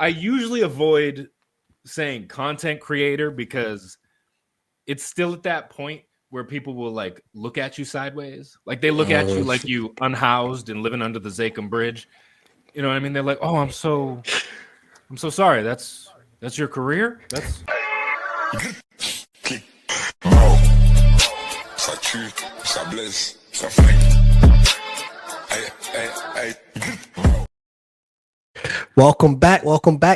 I usually avoid saying content creator because it's still at that point where people will like look at you sideways. Like they look at you like you unhoused and living under the Zakum Bridge. You know what I mean? They're like, "Oh, I'm so sorry. That's your career? That's Ça tue, ça blesse, ça flingue. Hey. Welcome back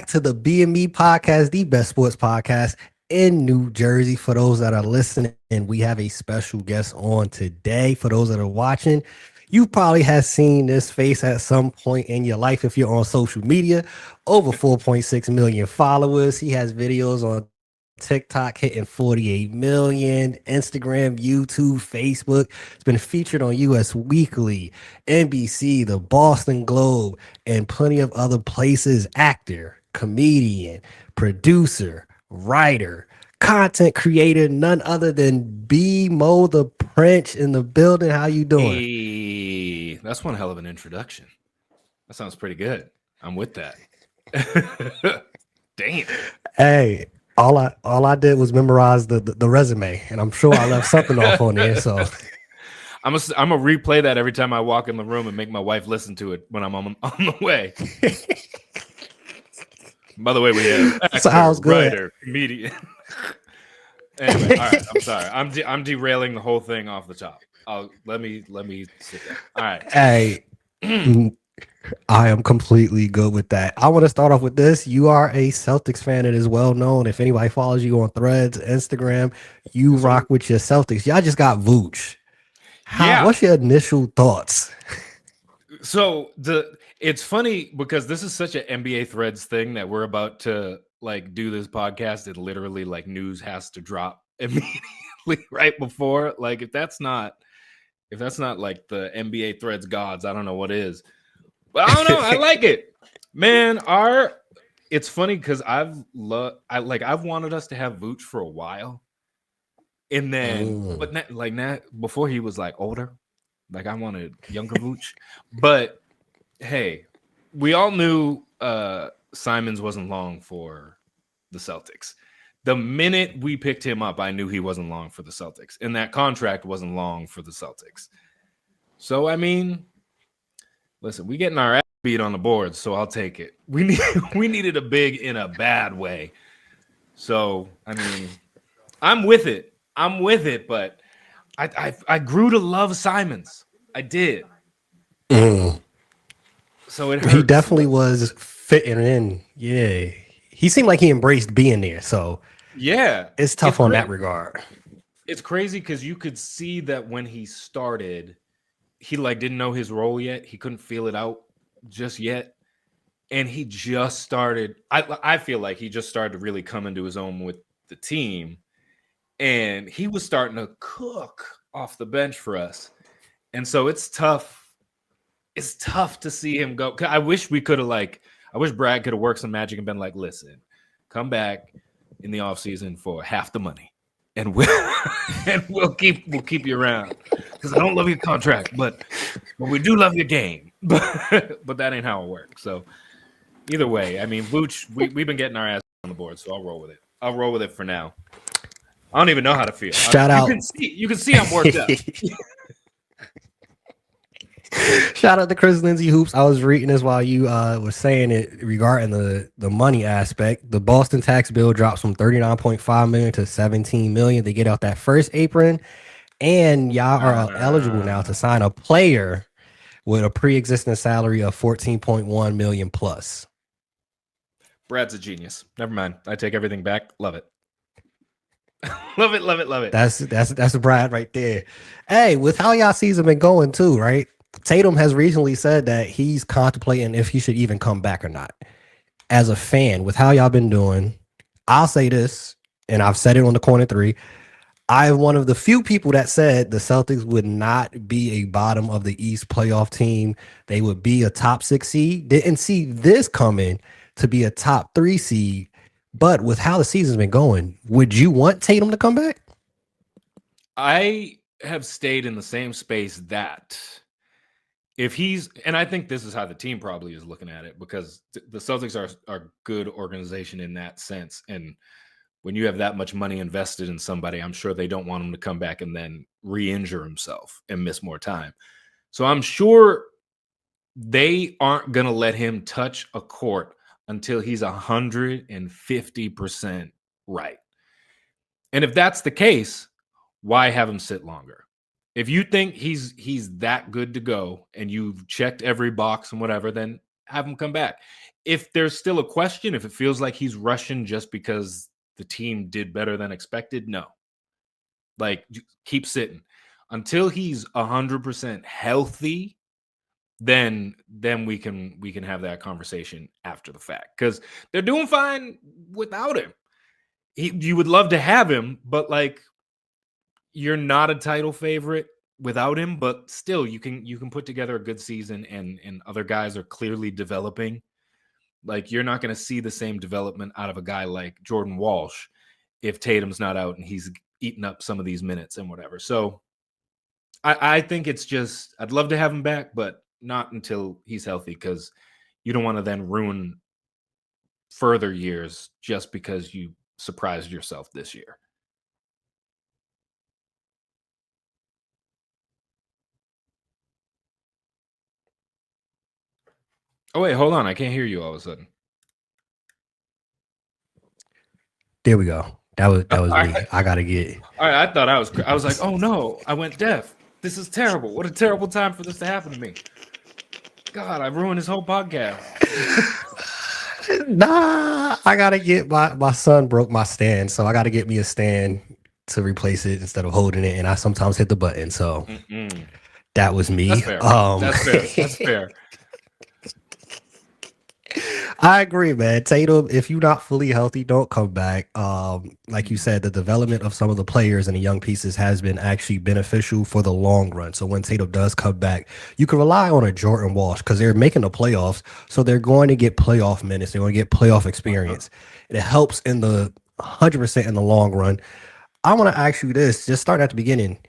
to the B&Me podcast, the best sports podcast in New Jersey. For those that are listening, and we have a special guest on today. For those that are watching, you probably have seen this face at some point in your life if you're on social media. Over 4.6 million followers. He has videos on TikTok hitting 48 million, Instagram, YouTube, Facebook. It's been featured on US Weekly, NBC, the Boston Globe, and plenty of other places. Actor, comedian, producer, writer, content creator, none other than B-Mo the Prince in the building. How you doing? Hey, that's one hell of an introduction. That sounds pretty good. I'm with that. Damn. Hey, all I did was memorize the resume, and I'm sure I left something off on there. So I'm gonna replay that every time I walk in the room and make my wife listen to it when I'm on the way. By the way, we have actor, writer, comedian. Anyway, all right. I'm sorry. I'm derailing the whole thing off the top. Let me sit down. All right. Hey. I am completely good with that. I want to start off with this. You are a Celtics fan. It is well known. If anybody follows you on Threads, Instagram, you rock with your Celtics. Y'all just got Vooch. What's your initial thoughts? So it's funny because this is such an NBA Threads thing that we're about to like do this podcast. It literally like news has to drop immediately right before. Like if that's not like the NBA Threads gods, I don't know what is. But I don't know. I like it, man. It's funny because I've wanted us to have Vooch for a while, and then now before he was like older, like I wanted younger Vooch. But hey, we all knew Simons wasn't long for the Celtics. The minute we picked him up, I knew he wasn't long for the Celtics, and that contract wasn't long for the Celtics. So I mean. Listen, we getting our ass beat on the board, so I'll take it. We needed a big in a bad way. So I mean, I'm with it, but I grew to love Simons. I did. So it hurts. He definitely was fitting in. Yeah, he seemed like he embraced being there. So yeah, it's tough on that regard. It's crazy because you could see that when he started. He like didn't know his role yet. He couldn't feel it out just yet. And he just started. I feel like he just started to really come into his own with the team. And he was starting to cook off the bench for us. And so it's tough. It's tough to see him go. I wish we could have I wish Brad could have worked some magic and been like, listen, come back in the offseason for half the money. And we'll keep you around because I don't love your contract, but we do love your game. But that ain't how it works. So either way, I mean, Vooch, we've been getting our ass on the board, so I'll roll with it. I'll roll with it for now. I don't even know how to feel. Shout out! You can see I'm worked up. Shout out to Chris Lindsay Hoops. I was reading this while you were saying it regarding the money aspect. The Boston tax bill drops from $39.5 million to $17 million. They get out that first apron, and y'all are eligible now to sign a player with a pre-existing salary of $14.1 million plus. Brad's a genius. Never mind. I take everything back. Love it. Love it. That's Brad right there. Hey, with how y'all season been going too, right? Tatum has recently said that he's contemplating if he should even come back or not. As a fan, with how y'all been doing, I'll say this, and I've said it on the Corner 3. I'm one of the few people that said the Celtics would not be a bottom of the East playoff team. They would be a top 6 seed. Didn't see this coming to be a top 3 seed. But with how the season's been going, would you want Tatum to come back? I have stayed in the same space that if he's, and I think this is how the team probably is looking at it, because the Celtics are good organization in that sense. And when you have that much money invested in somebody, I'm sure they don't want him to come back and then re-injure himself and miss more time. So I'm sure they aren't going to let him touch a court until he's 150% right. And if that's the case, why have him sit longer? If you think he's that good to go and you've checked every box and whatever, then have him come back. If there's still a question, if it feels like he's rushing just because the team did better than expected, no. Like, keep sitting until he's 100% healthy. Then we can have that conversation after the fact, because they're doing fine without him. You would love to have him, but like, you're not a title favorite without him, but still you can put together a good season, and other guys are clearly developing. Like, you're not going to see the same development out of a guy like Jordan Walsh if Tatum's not out and he's eating up some of these minutes and whatever. So I think it's just, I'd love to have him back, but not until he's healthy, because you don't want to then ruin further years just because you surprised yourself this year. Oh, wait, hold on. I can't hear you all of a sudden. There we go. That was me. Right. I gotta get. All right, I thought I was like, oh no, I went deaf. This is terrible. What a terrible time for this to happen to me. God, I ruined this whole podcast. Nah, I gotta get my son broke my stand, so I gotta get me a stand to replace it instead of holding it, and I sometimes hit the button. So that was me. That's fair. That's fair. That's fair. I agree, man. Tatum, if you're not fully healthy, don't come back. Like you said, the development of some of the players and the young pieces has been actually beneficial for the long run. So when Tatum does come back, you can rely on a Jordan Walsh because they're making the playoffs. So they're going to get playoff minutes. They're going to get playoff experience. And it helps in the 100% in the long run. I want to ask you this, just start at the beginning.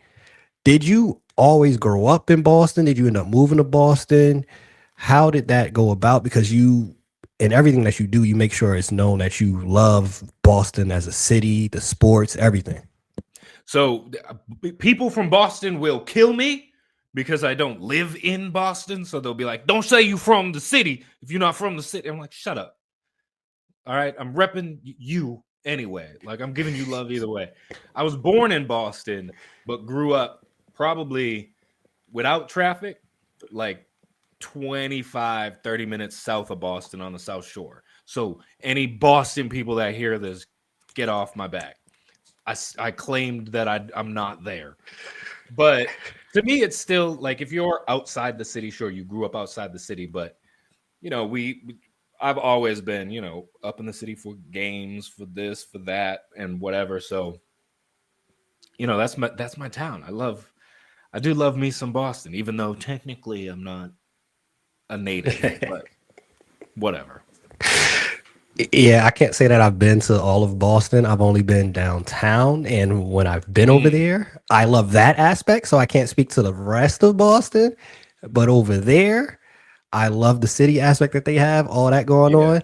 Did you always grow up in Boston? Did you end up moving to Boston? How did that go about? Because you, in everything that you do, you make sure it's known that you love Boston as a city, the sports, everything. So people from Boston will kill me because I don't live in Boston. So they'll be like, don't say you from the city if you're not from the city. I'm like, shut up. All right, I'm repping you anyway. Like, I'm giving you love either way. I was born in Boston, but grew up probably without traffic, like 25, 30 minutes south of Boston on the South Shore. So any Boston people that hear this, get off my back. I claimed that I'm not there. But to me, it's still like, if you're outside the city, sure, you grew up outside the city, but I've always been, up in the city for games, for this, for that, and whatever. So, that's my town. I do love me some Boston, even though technically I'm not a native, but whatever. Yeah, I can't say that I've been to all of Boston. I've only been downtown, and when I've been over there, I love that aspect. So I can't speak to the rest of Boston, but over there, I love the city aspect that they have, all that going on.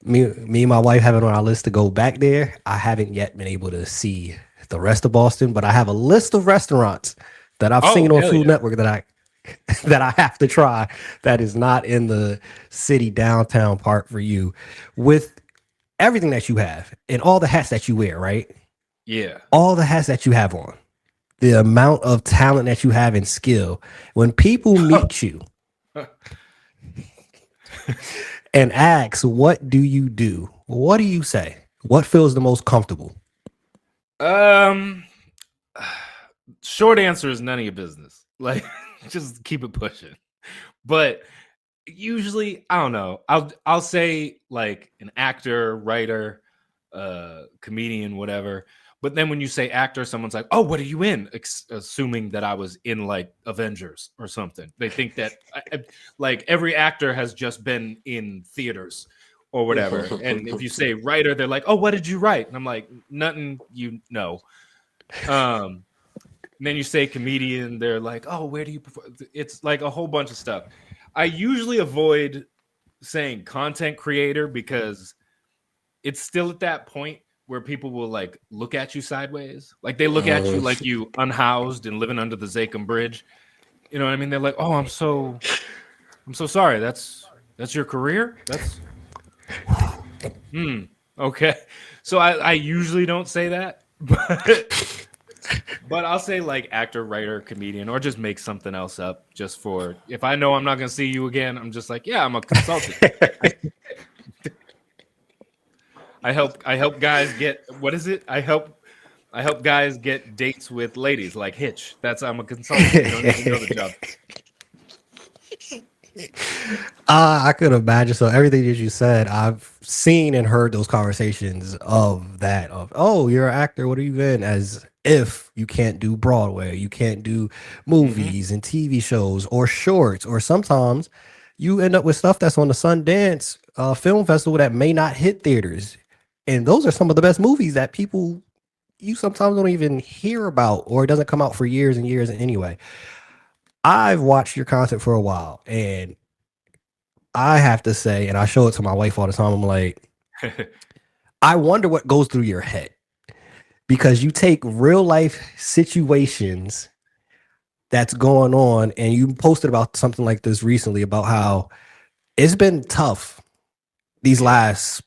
Me and my wife have it on our list to go back there. I haven't yet been able to see the rest of Boston, but I have a list of restaurants that I've seen on Food Network that I have to try that is not in the city downtown part for you. With everything that you have and all the hats that you wear, right? Yeah. All the hats that you have on, the amount of talent that you have and skill. When people meet you and ask, what do you do? What do you say? What feels the most comfortable? Short answer is none of your business. Like, just keep it pushing. But usually, I don't know. I'll say like an actor, writer, comedian, whatever. But then when you say actor, someone's like, "Oh, what are you in?" Assuming that I was in like Avengers or something. They think that like every actor has just been in theaters or whatever. And if you say writer, they're like, "Oh, what did you write?" And I'm like, "Nothing, you know." And then you say comedian, they're like, oh, where do you perform? It's like a whole bunch of stuff. I usually avoid saying content creator because it's still at that point where people will like look at you sideways. Like they look at you like you unhoused and living under the Zakum Bridge. You know what I mean? They're like, oh, I'm so sorry. That's your career? That's okay. So I usually don't say that, but I'll say like actor, writer, comedian, or just make something else up just for if I know I'm not gonna see you again, I'm just like, yeah, I'm a consultant. I help guys get what is it? I help guys get dates with ladies like Hitch. That's I'm a consultant. You don't even know the job. I could imagine. So everything that you said, I've seen and heard those conversations of that. Of oh, you're an actor. What are you in? As if you can't do Broadway, you can't do movies and TV shows or shorts, or sometimes you end up with stuff that's on the Sundance Film Festival that may not hit theaters, and those are some of the best movies that people you sometimes don't even hear about, or it doesn't come out for years and years anyway. I've watched your content for a while, and I have to say, and I show it to my wife all the time, I'm like, I wonder what goes through your head because you take real life situations that's going on, and you posted about something like this recently about how it's been tough these last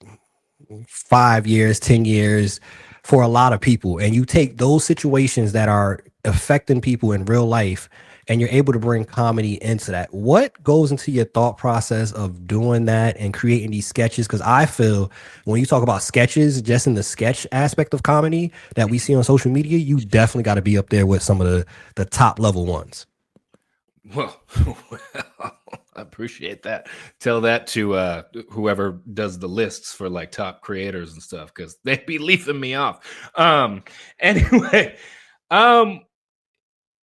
5 years, 10 years for a lot of people. And you take those situations that are affecting people in real life and you're able to bring comedy into that. What goes into your thought process of doing that and creating these sketches? Because I feel when you talk about sketches, just in the sketch aspect of comedy that we see on social media, you definitely got to be up there with some of the top level ones. Well, I appreciate that. Tell that to whoever does the lists for like top creators and stuff because they'd be leaving me off. Anyway,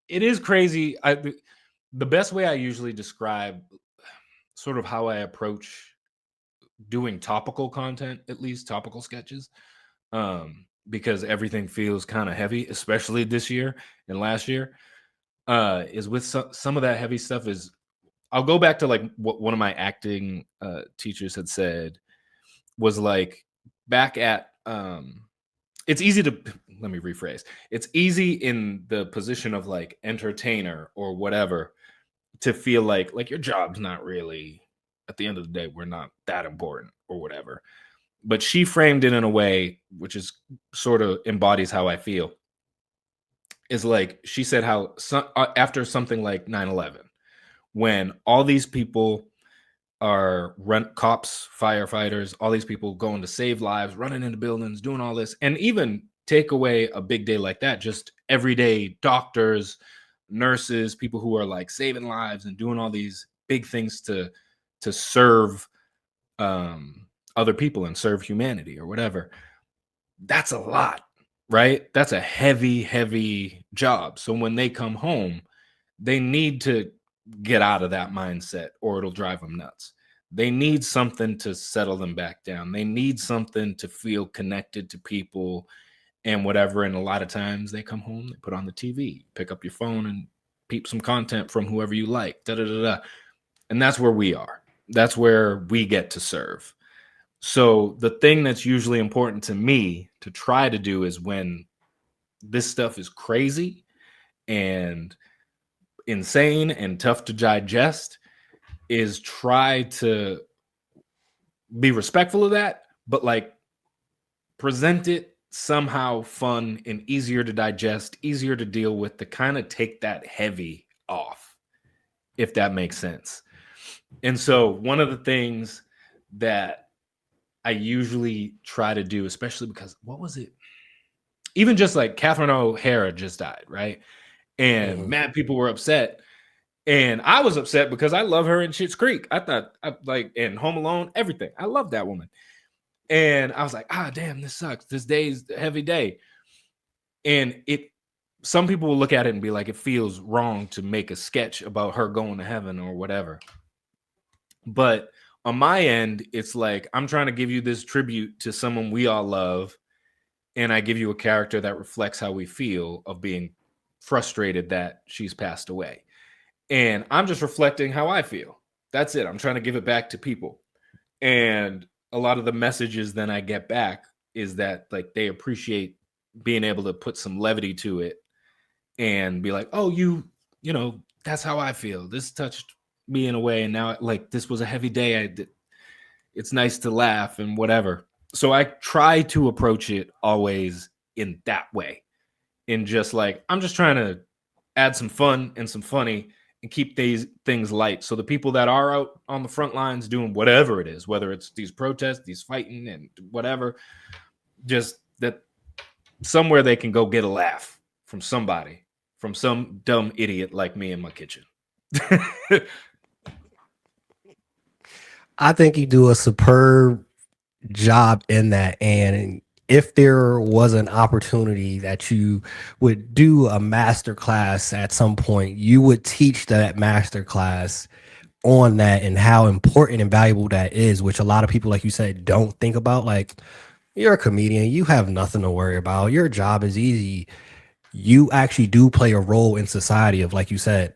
it is crazy. The best way I usually describe sort of how I approach doing topical content, at least topical sketches, because everything feels kind of heavy, especially this year and last year. Is with some of that heavy stuff is I'll go back to like what one of my acting teachers had said was like back at it's easy to let me rephrase. It's easy in the position of like entertainer or whatever to feel like your job's not really at the end of the day we're not that important or whatever. But she framed it in a way which is sort of embodies how I feel is like she said how after something like 9/11 when all these people are cops, firefighters, all these people going to save lives, running into buildings, doing all this, and even take away a big day like that, just everyday doctors, nurses, people who are like saving lives and doing all these big things to serve other people and serve humanity or whatever. That's a lot, right? That's a heavy job. So when they come home, they need to get out of that mindset or it'll drive them nuts. They need something to settle them back down. They need something to feel connected to people and whatever. And a lot of times they come home, they put on the TV, pick up your phone and peep some content from whoever you like. Da, da, da, da. And that's where we are. That's where we get to serve. So the thing that's usually important to me to try to do is when this stuff is crazy and insane and tough to digest is try to be respectful of that, but like present it somehow fun and easier to digest, easier to deal with, to kind of take that heavy off, if that makes sense. And so one of the things that I usually try to do, especially because what was it? Even just like Catherine O'Hara just died, right? And mad people were upset. And I was upset because I love her in Schitt's Creek. I thought like in Home Alone, everything. I love that woman. And I was like, damn, this sucks. This day's a heavy day. And some people will look at it and be like, it feels wrong to make a sketch about her going to heaven or whatever. But on my end, it's like, I'm trying to give you this tribute to someone we all love. And I give you a character that reflects how we feel of being frustrated that she's passed away. And I'm just reflecting how I feel. That's it. I'm trying to give it back to people. And a lot of the messages then I get back is that like they appreciate being able to put some levity to it and be like, oh, you know, that's how I feel. This touched me in a way. And now like this was a heavy day. It's nice to laugh and whatever. So I try to approach it always in that way. In just like, I'm just trying to add some fun and some funny and keep these things light. So the people that are out on the front lines doing whatever it is, whether it's these protests, these fighting and whatever, just that somewhere they can go get a laugh from somebody, from some dumb idiot like me in my kitchen. I think you do a superb job in that. And if there was an opportunity that you would do a master class at some point, you would teach that master class on that and how important and valuable that is, which a lot of people, like you said, don't think about. Like, you're a comedian, you have nothing to worry about. Your job is easy. You actually do play a role in society of, like you said,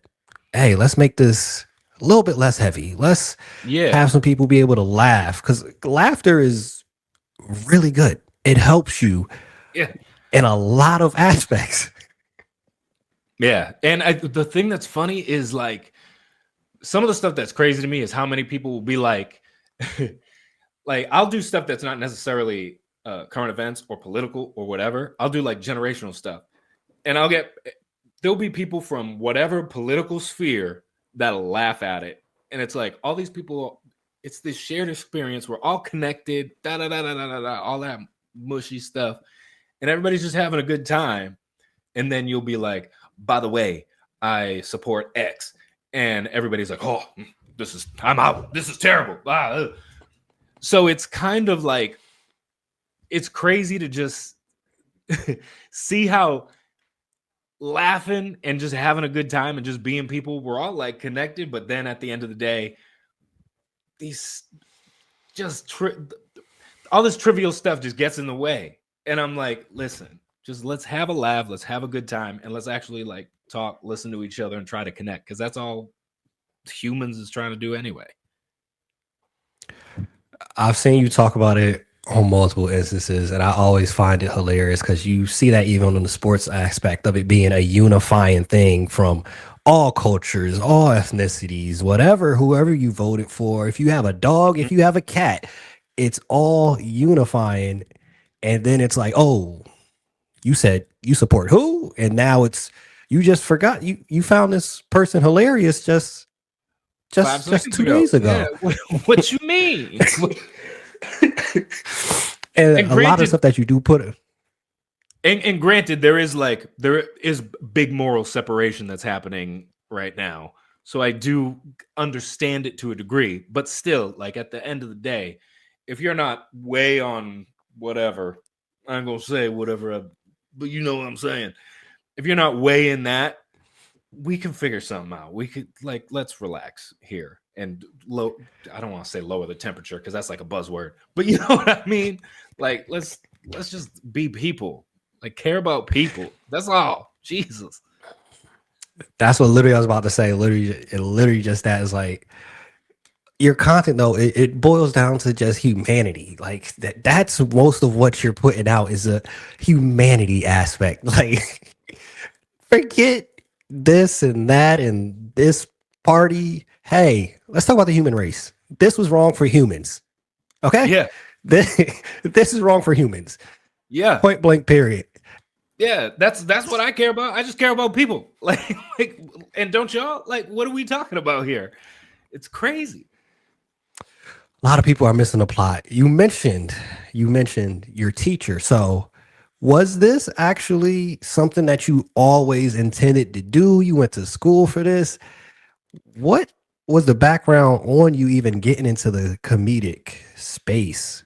hey, let's make this a little bit less heavy. Let's Yeah. have some people be able to laugh, because laughter is really good. It helps you Yeah. in a lot of aspects. Yeah. And the thing that's funny is like some of the stuff that's crazy to me is how many people will be like, like I'll do stuff that's not necessarily current events or political or whatever. I'll do like generational stuff. And there'll be people from whatever political sphere that'll laugh at it. And it's like all these people, it's this shared experience. We're all connected, da da da da da da, all that mushy stuff. And everybody's just having a good time. And then you'll be like, by the way, I support X. And everybody's like, oh, I'm out. This is terrible. So it's kind of like, it's crazy to just see how laughing and just having a good time and just being people, we're all like connected. But then at the end of the day, these just all this trivial stuff just gets in the way. And I'm like, listen, just let's have a laugh, let's have a good time, and let's actually like talk, listen to each other, and try to connect, because that's all humans is trying to do anyway. I've seen you talk about it on multiple instances, and I always find it hilarious because you see that even in the sports aspect of it being a unifying thing from all cultures, all ethnicities, whatever, whoever you voted for. If you have a dog, if you have a cat, it's all unifying. And then it's like, oh, you said you support who? And now it's, you just forgot, you found this person hilarious just 2 days ago. Yeah. What you mean? And a lot of stuff that you do put in. And granted, there is big moral separation that's happening right now. So I do understand it to a degree, but still, like at the end of the day, if you're not way on whatever, I'm gonna say whatever, but you know what I'm saying. If you're not way in that, we can figure something out. We could like, let's relax here and I don't want to say lower the temperature because that's like a buzzword, but you know what I mean? Like, let's just be people, like care about people. That's all. Jesus. That's what literally I was about to say. Literally just that is like your content though. It boils down to just humanity. Like that's most of what you're putting out is a humanity aspect. Like forget this and that and this party. Hey, let's talk about the human race. This was wrong for humans. Okay. Yeah. This is wrong for humans. Yeah. Point blank. Period. Yeah, that's what I care about. I just care about people. Like, and don't y'all? Like, what are we talking about here? It's crazy. A lot of people are missing the plot. You mentioned your teacher. So was this actually something that you always intended to do? You went to school for this. What was the background on you even getting into the comedic space?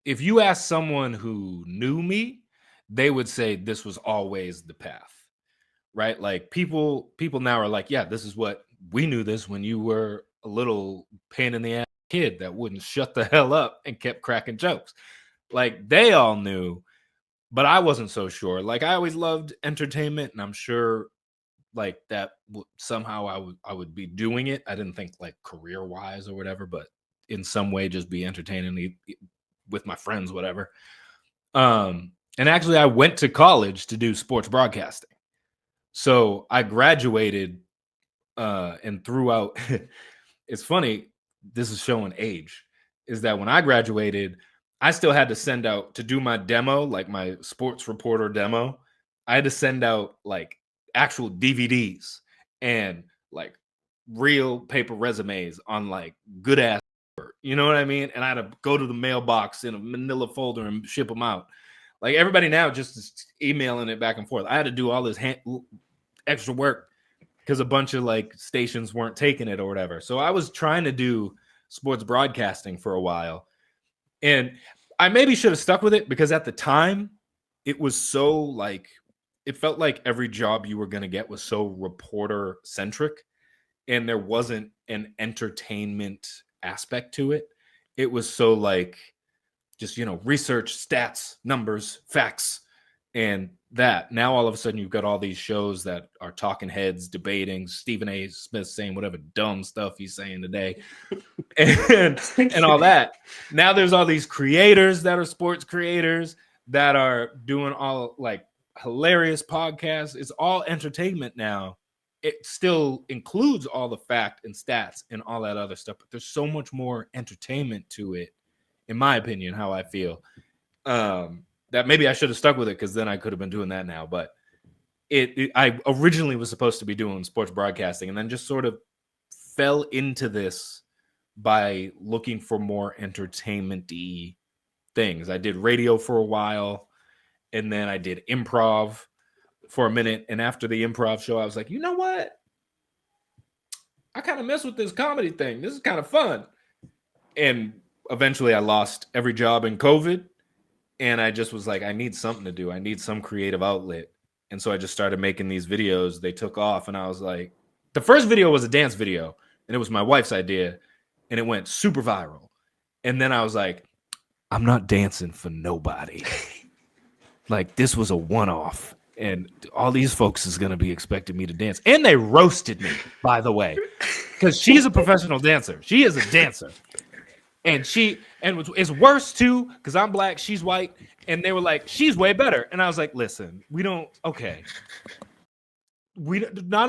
If you ask someone who knew me, they would say this was always the path, right? Like people now are like, yeah, this is what we knew this when you were a little pain in the ass kid that wouldn't shut the hell up and kept cracking jokes. Like they all knew, but I wasn't so sure. Like I always loved entertainment, and I'm sure like that somehow I would be doing it. I didn't think like career wise or whatever, but in some way just be entertaining with my friends, whatever. And actually, I went to college to do sports broadcasting. So I graduated and throughout. It's funny. This is showing age. Is that when I graduated, I still had to send out to do my demo, like my sports reporter demo. I had to send out like actual DVDs and like real paper resumes on like good ass work. You know what I mean? And I had to go to the mailbox in a manila folder and ship them out. Like everybody now just is emailing it back and forth. I had to do all this extra work because a bunch of like stations weren't taking it or whatever. So I was trying to do sports broadcasting for a while. And I maybe should have stuck with it because at the time it was so like, it felt like every job you were going to get was so reporter centric and there wasn't an entertainment aspect to it. It was so like just, research, stats, numbers, facts, and that. Now all of a sudden you've got all these shows that are talking heads debating, Stephen A. Smith saying whatever dumb stuff he's saying today, and all that. Now there's all these creators that are sports creators that are doing all like hilarious podcasts. It's all entertainment now. It still includes all the fact and stats and all that other stuff, but there's so much more entertainment to it, in my opinion, how I feel. That maybe I should have stuck with it because then I could have been doing that now. But I originally was supposed to be doing sports broadcasting and then just sort of fell into this by looking for more entertainment-y things. I did radio for a while and then I did improv for a minute. And after the improv show, I was like, you know what? I kind of mess with this comedy thing. This is kind of fun. And eventually I lost every job in COVID. And I just was like, I need something to do. I need some creative outlet. And so I just started making these videos. They took off. And I was like, the first video was a dance video. And it was my wife's idea. And it went super viral. And then I was like, I'm not dancing for nobody. Like, this was a one-off. And all these folks is going to be expecting me to dance. And they roasted me, by the way. Because she's a professional dancer. She is a dancer. And it's worse too, because I'm black, she's white, and they were like, she's way better. And I was like, listen, not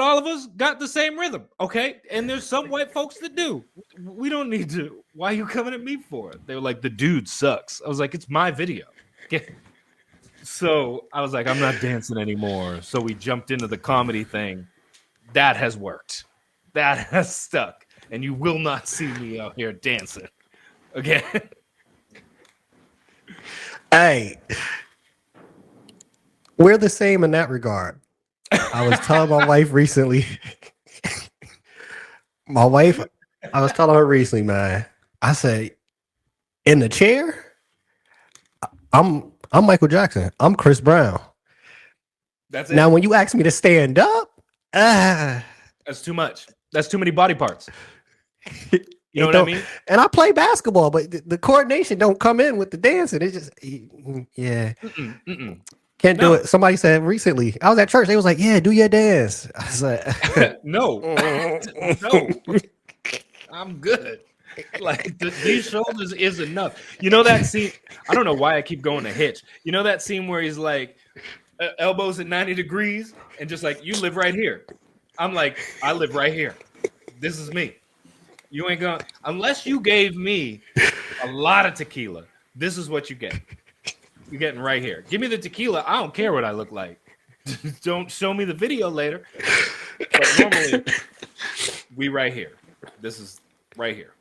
all of us got the same rhythm, okay? And there's some white folks that do. We don't need to. Why are you coming at me for it? They were like, the dude sucks. I was like, it's my video. Okay. So I was like, I'm not dancing anymore. So we jumped into the comedy thing. That has worked. That has stuck. And you will not see me out here dancing. Okay. Hey, we're the same in that regard. I was telling my wife recently. I was telling her recently, man. I said, in the chair, I'm Michael Jackson. I'm Chris Brown. That's it. Now, when you ask me to stand up, that's too much. That's too many body parts. You know what I mean? And I play basketball, but the coordination don't come in with the dancing. It's just, yeah. Can't do it. Somebody said recently, I was at church. They was like, yeah, do your dance. I was like, no, I'm good. Like these shoulders is enough. You know that scene? I don't know why I keep going to Hitch. You know that scene where he's like elbows at 90 degrees and just like, you live right here. I'm like, I live right here. This is me. You ain't gonna, unless you gave me a lot of tequila, this is what you get. You're getting right here. Give me the tequila. I don't care what I look like. Don't show me the video later. But normally, we right here. This is right here.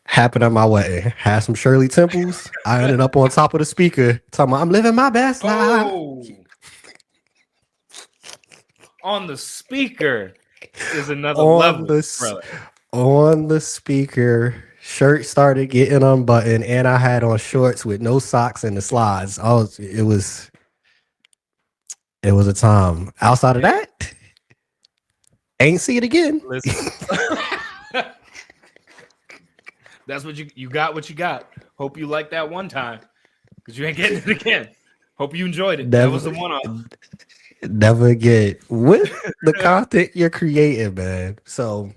Happened on my way. Had some Shirley Temples. I ended up on top of the speaker talking about, I'm living my best life. Oh. On the speaker is another level, brother. On the speaker, shirt started getting unbuttoned, and I had on shorts with no socks and the slides. It was a time. Outside of that, ain't see it again. Listen. That's what you got. What you got. Hope you like that one time. because you ain't getting it again. Hope you enjoyed it. That was Never, the one off. never again with the content you're creating, man. So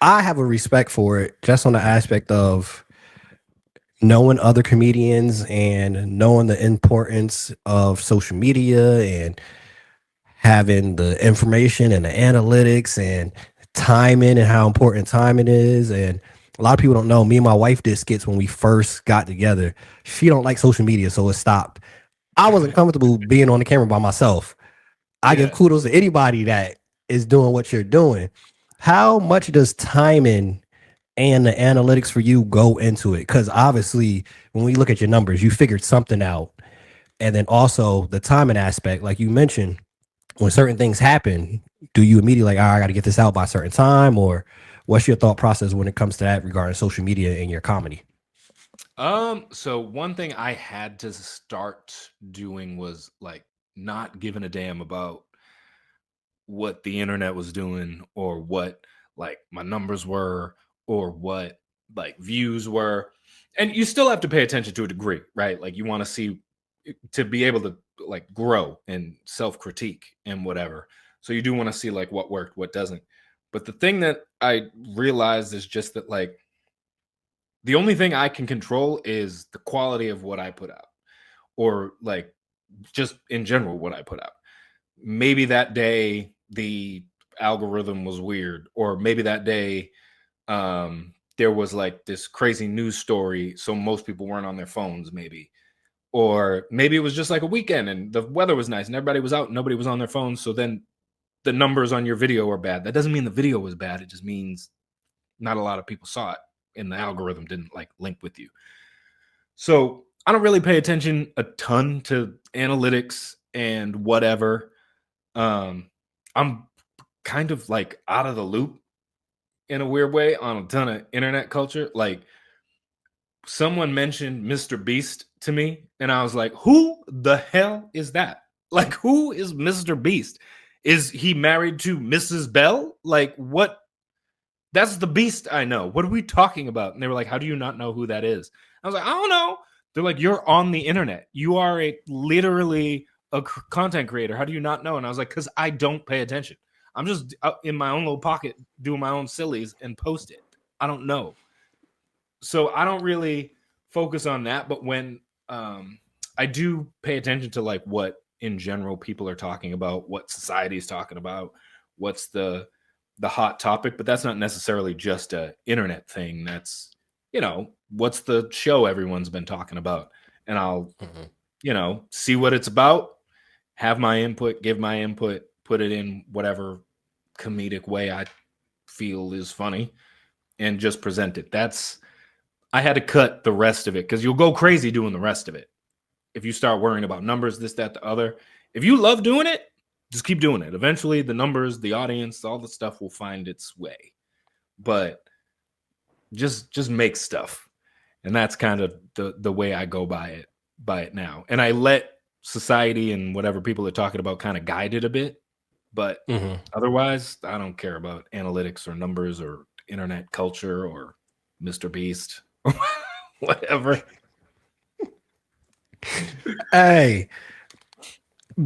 I have a respect for it just on the aspect of knowing other comedians and knowing the importance of social media and having the information and the analytics and timing and how important timing is. And a lot of people don't know, me and my wife did skits when we first got together. She don't like social media, so it stopped. I wasn't comfortable being on the camera by myself. I give Yeah. kudos to anybody that is doing what you're doing. How much does timing and the analytics for you go into it? Because obviously, when we look at your numbers, you figured something out. And then also the timing aspect, like you mentioned, when certain things happen, do you immediately like, I got to get this out by a certain time? Or what's your thought process when it comes to that regarding social media and your comedy? So one thing I had to start doing was like not giving a damn about what the internet was doing or what like my numbers were or what like views were. And you still have to pay attention to a degree, right? Like you want to see to be able to like grow and self-critique and whatever. So you do want to see like what worked, what doesn't. But the thing that I realized is just that like the only thing I can control is the quality of what I put out or like just in general what I put out. Maybe that day the algorithm was weird or maybe that day there was like this crazy news story so most people weren't on their phones maybe or maybe it was just like a weekend and the weather was nice and everybody was out and nobody was on their phones so then the numbers on your video are bad. That doesn't mean the video was bad, it just means not a lot of people saw it and the algorithm didn't like link with you. So I don't really pay attention a ton to analytics and whatever. I'm kind of like out of the loop in a weird way on a ton of internet culture. Like someone mentioned Mr. Beast to me, and I was like, who the hell is that? Like, who is Mr. Beast? Is he married to Mrs. Bell? Like, what? That's the Beast I know. What are we talking about? And they were like, how do you not know who that is? I was like, I don't know. They're like, you're on the internet. You are literally a content creator. How do you not know? And I was like, because I don't pay attention. I'm just in my own little pocket doing my own sillies and post it. I don't know. So I don't really focus on that. But when I do pay attention to like what in general people are talking about, what society is talking about, what's the hot topic, but that's not necessarily just a internet thing. That's, what's the show everyone's been talking about? And I'll, see what it's about, have my input, give my input, put it in whatever comedic way I feel is funny and just present it. I had to cut the rest of it because you'll go crazy doing the rest of it. If you start worrying about numbers, this, that, the other, if you love doing it, just keep doing it. Eventually the numbers, the audience, all the stuff will find its way. But just make stuff. And that's kind of the way I go by it now. And I let society and whatever people are talking about kind of guide it a bit. But otherwise, I don't care about analytics or numbers or internet culture or Mr. Beast or whatever. Hey,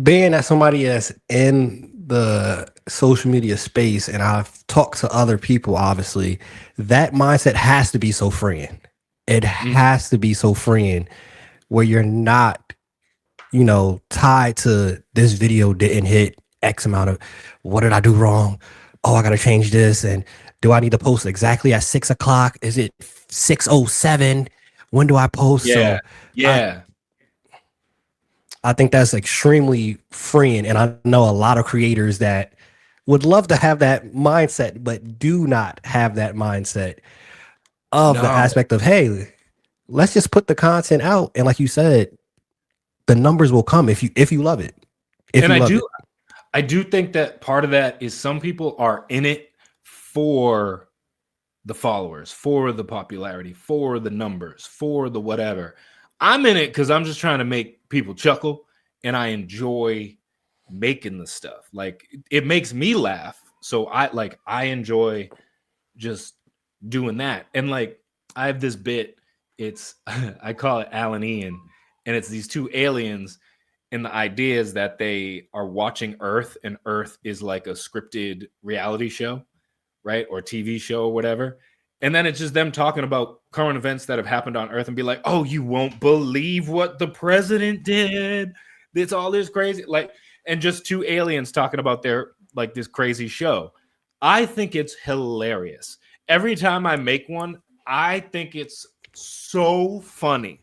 being that somebody that's in the social media space and I've talked to other people, obviously, that mindset has to be so freeing. It has to be so freeing where you're not, tied to this video didn't hit X amount of what did I do wrong? Oh, I got to change this. And do I need to post exactly at 6 o'clock? Is it 6:07? When do I post? Yeah. So Yeah. I think that's extremely freeing. And I know a lot of creators that would love to have that mindset, but do not have that mindset of the No. aspect of, hey, let's just put the content out. And like you said, the numbers will come if you love it. If And you love it. I do think that part of that is some people are in it for the followers, for the popularity, for the numbers, for the whatever. I'm in it because I'm just trying to make people chuckle and I enjoy making the stuff. Like it makes me laugh. So I enjoy just doing that. And like I have this bit it's I call it Alan Ian, and it's these two aliens, and the idea is that they are watching Earth, and Earth is like a scripted reality show, right, or TV show or whatever. And then it's just them talking about current events that have happened on Earth and be like, "Oh, you won't believe what the president did. It's all this crazy like," and just two aliens talking about their like this crazy show. I think it's hilarious. Every time I make one, I think it's so funny.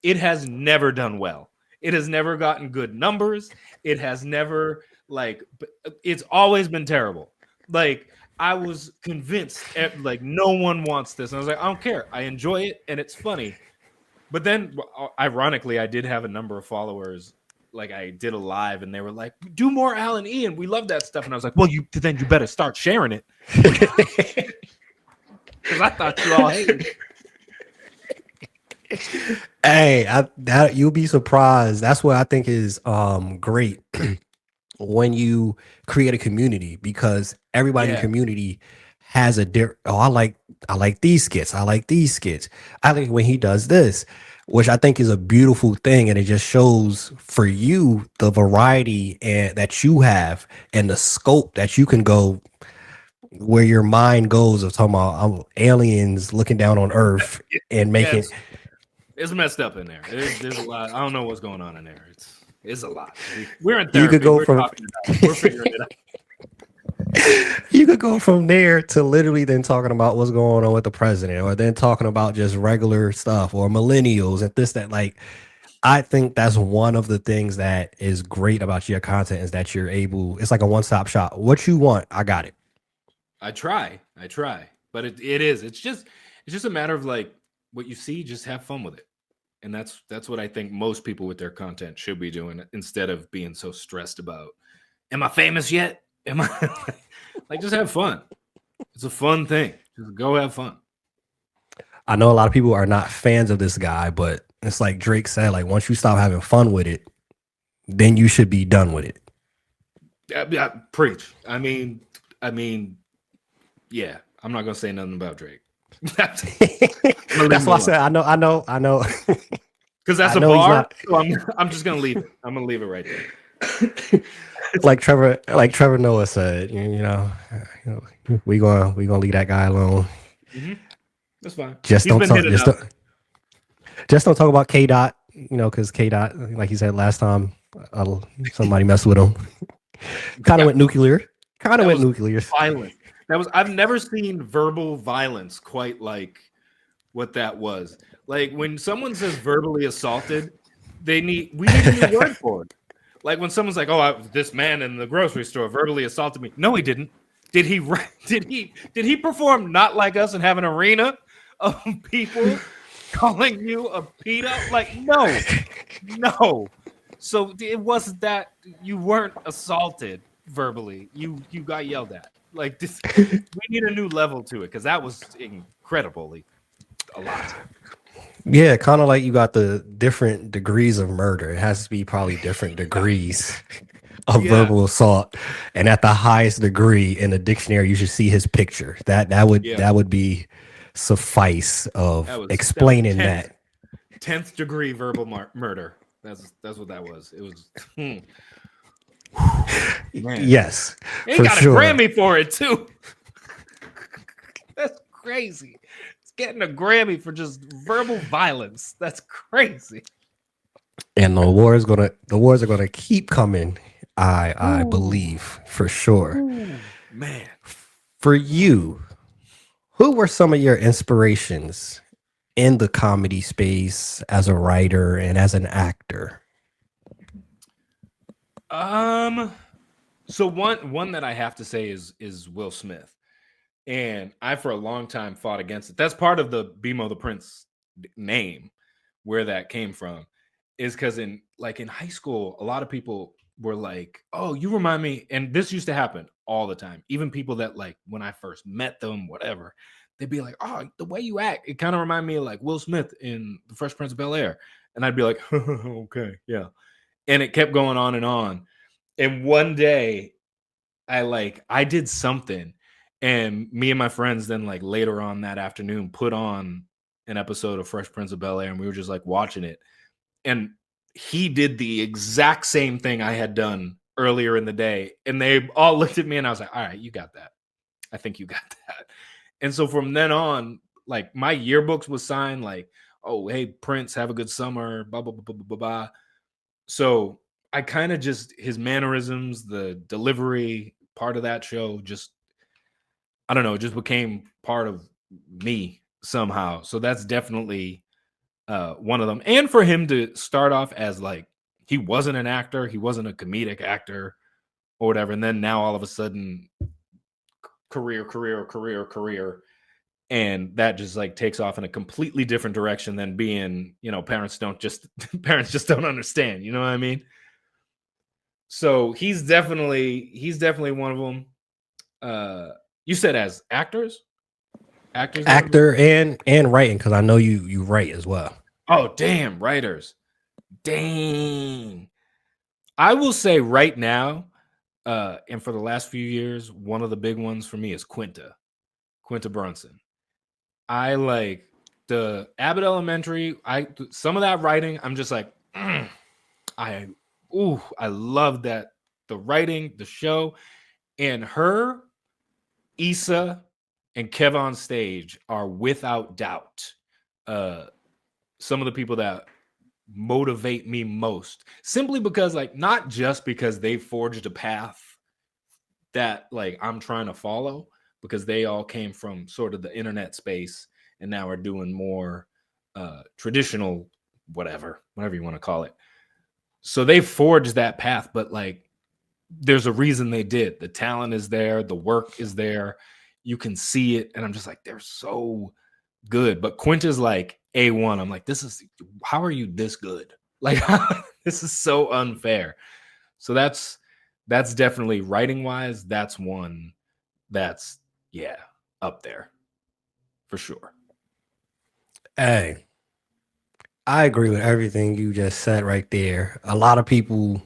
It has never done well. It has never gotten good numbers. It has never like it's always been terrible. Like I was convinced like no one wants this. And I was like, I don't care. I enjoy it and it's funny. But then ironically, I did have a number of followers. Like I did a live and they were like, do more Alan Ian. We love that stuff. And I was like, well, you better start sharing it. Because I thought you all hated it. Hey, that you'll be surprised. That's what I think is great when you create a community, because everybody in the community has a different. Oh, I like these skits. I like these skits. I think when he does this, which I think is a beautiful thing, and it just shows for you the variety and that you have and the scope that you can go where your mind goes of talking about aliens looking down on Earth and making. It's messed up in there. There's a lot. I don't know what's going on in there. It's a lot. We're in therapy. You could go we're from talking about it. We're figuring it out. You could go from there to literally then talking about what's going on with the president, or then talking about just regular stuff or millennials and this, that. Like, I think that's one of the things that is great about your content is that you're able, it's like a one-stop shop. What you want, I got it. I try. But it's just a matter of like what you see, just have fun with it. And that's what I think most people with their content should be doing instead of being so stressed about, am I famous yet? Am I like just have fun. It's a fun thing. Just go have fun. I know a lot of people are not fans of this guy, but it's like Drake said, like once you stop having fun with it, then you should be done with it. Yeah, preach. I mean, yeah, I'm not gonna say nothing about Drake. That's why I said I know. Because that's a bar. So I'm just gonna leave it. I'm gonna leave it right there. like Trevor Noah said, we gonna leave that guy alone. Mm-hmm. That's fine. Just don't talk about K Dot. Because K Dot, like you said last time, somebody messed with him. Kind of went nuclear. Violent. I've never seen verbal violence quite like what that was. Like when someone says verbally assaulted, we need a new word for it. Like when someone's like, "Oh, this man in the grocery store verbally assaulted me." No, he didn't. Did he perform not like us and have an arena of people calling you a pedo? Like no. So it wasn't that you weren't assaulted verbally. You got yelled at. Like this, we need a new level to it because that was incredibly a lot. Yeah, kind of like you got the different degrees of murder. It has to be probably different degrees of verbal assault, and at the highest degree in the dictionary, you should see his picture. That would be suffice of explaining that. 10th degree verbal murder. That's what that was. It was. Yes, he got a Grammy for it too. That's crazy. It's getting a Grammy for just verbal violence. That's crazy. And the wars are gonna keep coming. I believe for sure. Ooh, man, for you, who were some of your inspirations in the comedy space as a writer and as an actor? So one that I have to say is Will Smith, and I for a long time fought against it. That's part of the BMO the Prince name, where that came from, is because in high school, a lot of people were like, "Oh, you remind me," and this used to happen all the time. Even people that like when I first met them, whatever, they'd be like, "Oh, the way you act, it kind of reminded me of like Will Smith in The Fresh Prince of Bel-Air," and I'd be like, "Okay, yeah." And it kept going on and on. And one day I did something, and me and my friends then like later on that afternoon put on an episode of Fresh Prince of Bel-Air, and we were just like watching it, and he did the exact same thing I had done earlier in the day, and they all looked at me, and I was like, all right, you got that. I think you got that. And so from then on, like my yearbooks was signed like, oh, hey, Prince, have a good summer, blah, blah, blah, blah, blah, blah. So I kind of just, his mannerisms, the delivery part of that show, just, I don't know, it just became part of me somehow. So that's definitely one of them. And for him to start off as like, he wasn't an actor, he wasn't a comedic actor or whatever. And then now all of a sudden, career. And that just like takes off in a completely different direction than being, you know, parents just don't understand. You know what I mean? So he's definitely one of them. You said as actor and writing, because I know you write as well. Oh, damn, writers. Dang. I will say right now, and for the last few years, one of the big ones for me is Quinta Brunson. I like the Abbott Elementary. Some of that writing, I'm just like, I love that. The writing, the show, and her, Issa, and Kev on Stage are without doubt some of the people that motivate me most, simply because, like, not just because they forged a path that like I'm trying to follow, because they all came from sort of the internet space and now are doing more traditional whatever you want to call it. So they forged that path, but like there's a reason they did. The talent is there, the work is there, you can see it, and I'm just like, they're so good. But Quinta's like A1. I'm like, how are you this good? Like, this is so unfair. So that's definitely, writing wise, that's one that's up there for sure. Hey, I agree with everything you just said right there. A lot of people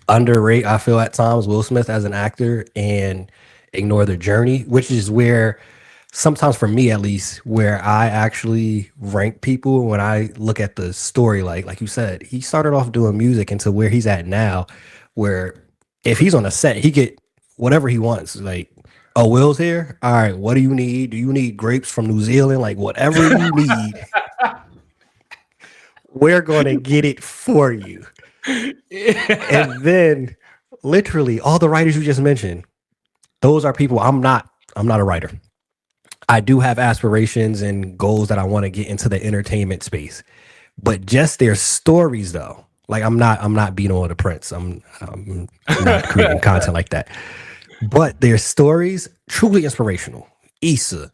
underrate, I feel at times, Will Smith as an actor and ignore the journey, which is where sometimes, for me at least, where I actually rank people when I look at the story. Like you said, he started off doing music into where he's at now, where if he's on a set, he get whatever he wants. Like, oh, Will's here. All right, what do you need? Do you need grapes from New Zealand? Like, whatever you need, we're gonna get it for you. And then literally all the writers you just mentioned, those are people. I'm not a writer. I do have aspirations and goals that I want to get into the entertainment space, but just their stories though. Like, I'm not beating on the Prince. I'm not creating content like that. But their stories, truly inspirational. Issa,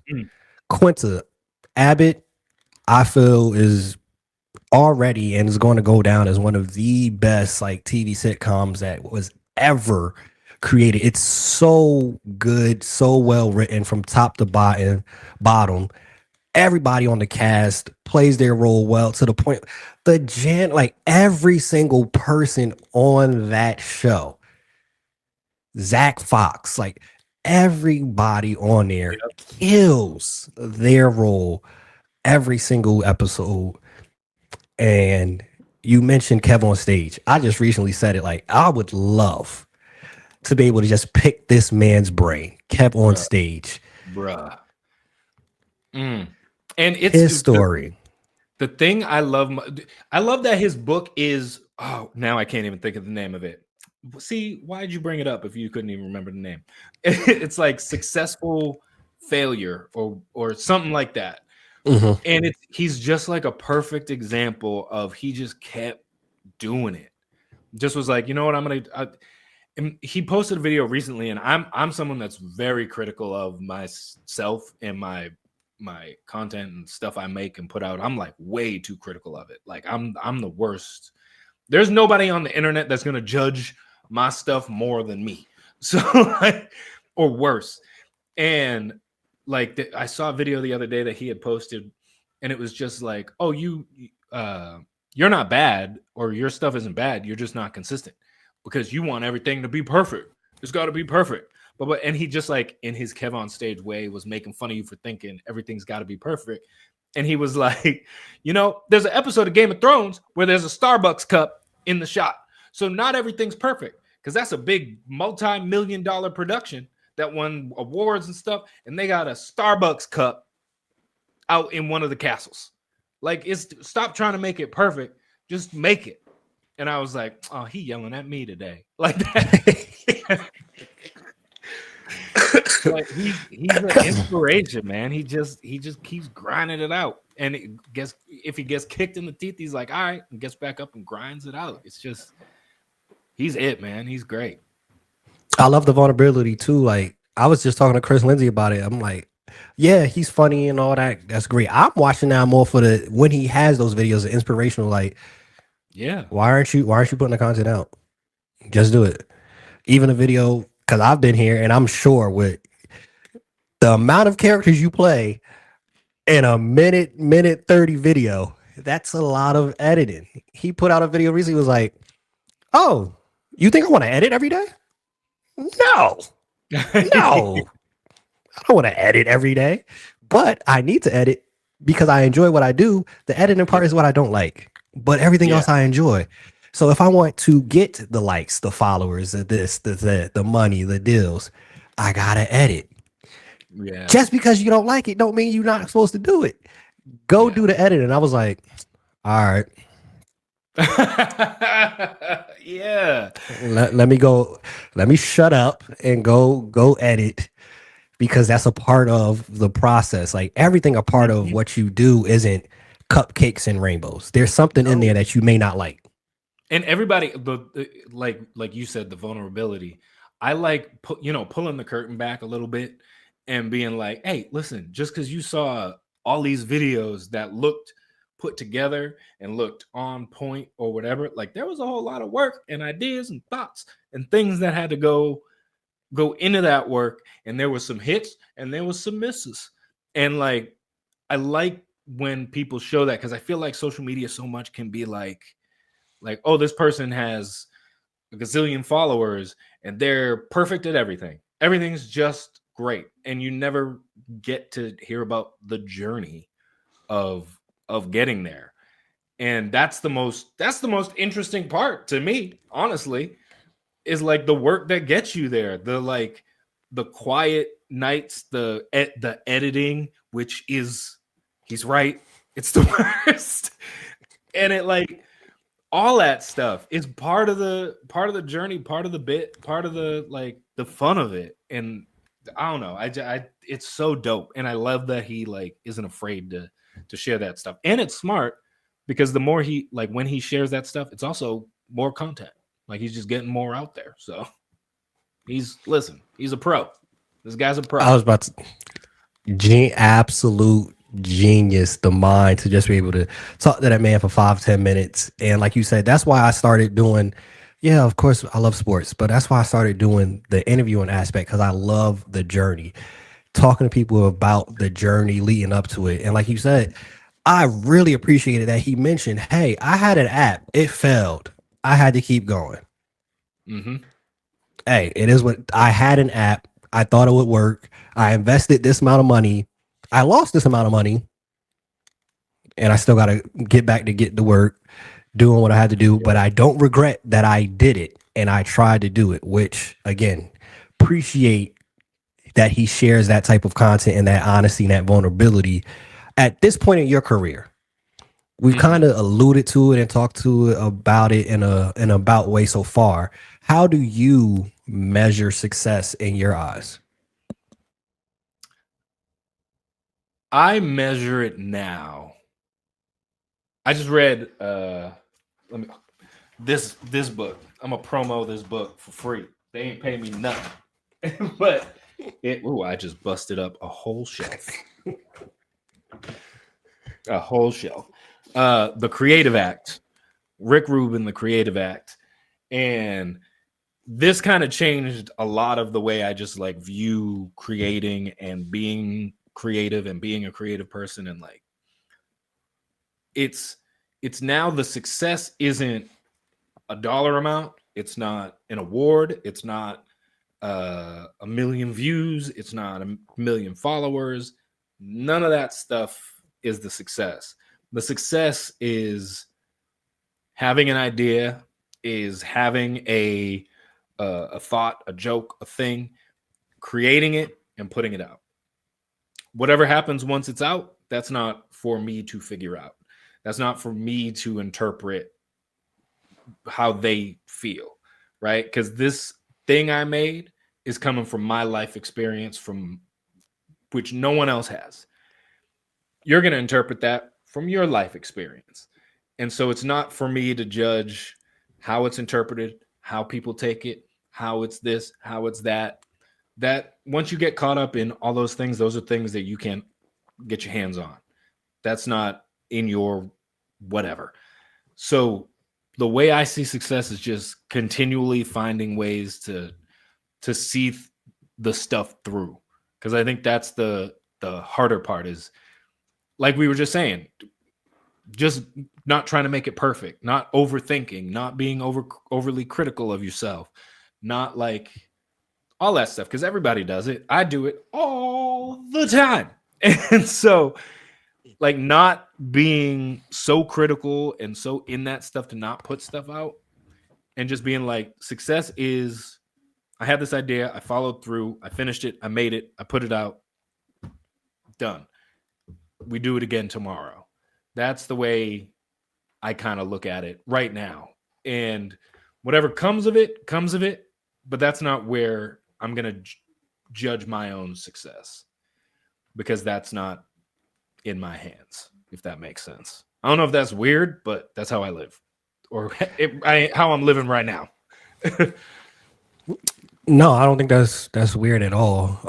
Quinta, Abbott, I feel is already and is going to go down as one of the best like TV sitcoms that was ever created. It's so good, so well written from top to bottom. Everybody on the cast plays their role well, to the point like every single person on that show, Zach Fox, like everybody on there kills their role every single episode. And you mentioned Kev on Stage. I just recently said it. Like, I would love to be able to just pick this man's brain. Kev on Stage, bruh. And it's his story. The thing I love that his book is, oh, now I can't even think of the name of it. See, why'd you bring it up if you couldn't even remember the name? It's like Successful Failure or something like that. Mm-hmm. And he's just like a perfect example of, he just kept doing it. Just was like, you know what, and he posted a video recently, and I'm someone that's very critical of myself and my content and stuff I make and put out. I'm like way too critical of it. Like I'm the worst. There's nobody on the internet that's gonna judge my stuff more than me. So like, or worse. And like I saw a video the other day that he had posted, and it was just like, oh, you're not bad, or your stuff isn't bad. You're just not consistent because you want everything to be perfect. It's got to be perfect. And he just, like, in his Kev on Stage way, was making fun of you for thinking everything's got to be perfect. and he was like, there's an episode of Game of Thrones where there's a Starbucks cup in the shot. So not everything's perfect because that's a big multi-million-dollar production that won awards and stuff. And they got a Starbucks cup out in one of the castles. Like, stop trying to make it perfect. Just make it. And I was like, oh, he yelling at me today. Like that. Like he's an inspiration, man. He just keeps grinding it out. And if he gets kicked in the teeth, he's like, all right, and gets back up and grinds it out. It's just, he's it, man. He's great. I love the vulnerability too. Like I was just talking to Chris Lindsay about it. I'm like, yeah, he's funny and all that. That's great. I'm watching now more for the when he has those videos, inspirational. Like, yeah, why aren't you putting the content out? Just do it. Even a video, because I've been here and I'm sure with the amount of characters you play in a minute 30 video, that's a lot of editing. He put out a video recently, was like, oh, you think I want to edit every day? No. No. I don't want to edit every day, but I need to edit because I enjoy what I do. The editing part is what I don't like, but everything else I enjoy. So if I want to get the likes, the followers, the money, the deals, I gotta edit. Yeah. Just because you don't like it, don't mean you're not supposed to do it. Go do the editing. I was like, all right. Yeah. Let me go. Let me shut up and go edit because that's a part of the process. Like everything a part of what you do isn't cupcakes and rainbows. There's something in there that you may not like. And everybody, like you said, the vulnerability. I like pulling the curtain back a little bit and being like, hey, listen, just because you saw all these videos that looked put together and looked on point or whatever, like there was a whole lot of work and ideas and thoughts and things that had to go into that work, and there was some hits and there was some misses. And like I like when people show that, because I feel like social media so much can be like, oh, this person has a gazillion followers and they're perfect at everything. Everything's just great, and you never get to hear about the journey of getting there. And that's the most interesting part to me, honestly, is like the work that gets you there. The quiet nights, the editing, which is, he's right, it's the worst. And it like all that stuff is part of the journey, part of the bit, part of the fun of it. And I don't know, I it's so dope, and I love that he like isn't afraid to share that stuff. And it's smart because the more he when he shares that stuff, it's also more content. Like he's just getting more out there. So he's a pro. This guy's a pro. I was about to absolute genius, the mind to just be able to talk to that man for 5-10 minutes. And like you said, that's why I started doing, of course I love sports, but that's why I started doing the interviewing aspect, because I love the journey, talking to people about the journey leading up to it. And like you said, I really appreciated that he mentioned, hey, I had an app, it failed, I had to keep going. Hey, it is what I had, an app, I thought it would work, I invested this amount of money, I lost this amount of money, and I still got to get back to get to work, doing what I had to do. But I don't regret that I did it and I tried to do it, which again, appreciate that he shares that type of content and that honesty and that vulnerability at this point in your career. We've kind of alluded to it and talked to it about it in an about way so far. How do you measure success in your eyes? I measure it now. I just read this book. I'm gonna promo this book for free. They ain't pay me nothing. But I just busted up a whole shelf. A whole shelf. The Creative Act. Rick Rubin, The Creative Act. And this kind of changed a lot of the way I just like view creating and being creative and being a creative person. And like it's now the success isn't a dollar amount, it's not an award, it's not a million views, it's not a million followers. None of that stuff is the success. The success is having an idea, is having a thought, a joke, a thing, creating it and putting it out. Whatever happens once it's out, that's not for me to figure out. That's not for me to interpret how they feel, right? Because this thing I made is coming from my life experience, from which no one else has. You're going to interpret that from your life experience. And so it's not for me to judge how it's interpreted, how people take it, how it's this, how it's that. That once you get caught up in all those things, those are things that you can't get your hands on. That's not in your whatever. So the way I see success is just continually finding ways to see the stuff through. Because I think that's the harder part, is like we were just saying, just not trying to make it perfect, not overthinking, not being overly critical of yourself, not like all that stuff, because everybody does it. I do it all the time. And so like not being so critical and so in that stuff to not put stuff out, and just being like, success is, I had this idea, I followed through, I finished it, I made it, I put it out, done. We do it again tomorrow. That's the way I kind of look at it right now. And whatever comes of it, but that's not where I'm going to judge my own success, because that's not in my hands, if that makes sense. I don't know if that's weird, but that's how I live, or how I'm living right now. No, I don't think that's weird at all.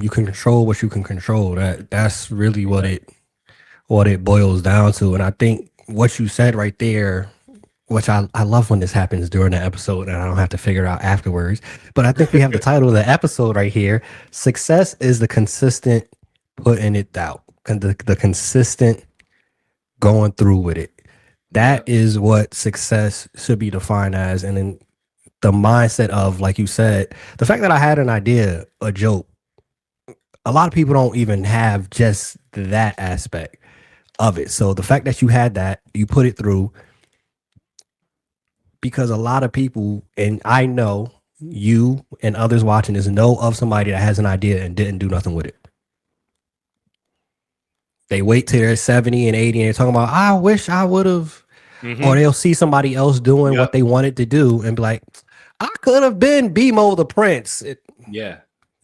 You can control what you can control. That's really what it boils down to. And I think what you said right there, which I love when this happens during the episode and I don't have to figure it out afterwards. But I think we have the title of the episode right here. Success is the consistent putting it out, the consistent going through with it. That is what success should be defined as. And then the mindset of, like you said, the fact that I had an idea, a joke, a lot of people don't even have just that aspect of it. So the fact that you had that, you put it through, because a lot of people, and I know you and others watching this, know of somebody that has an idea and didn't do nothing with it. They wait till they're 70 and 80 and they're talking about, I wish I would have, or they'll see somebody else doing what they wanted to do and be like, I could have been BMO the Prince.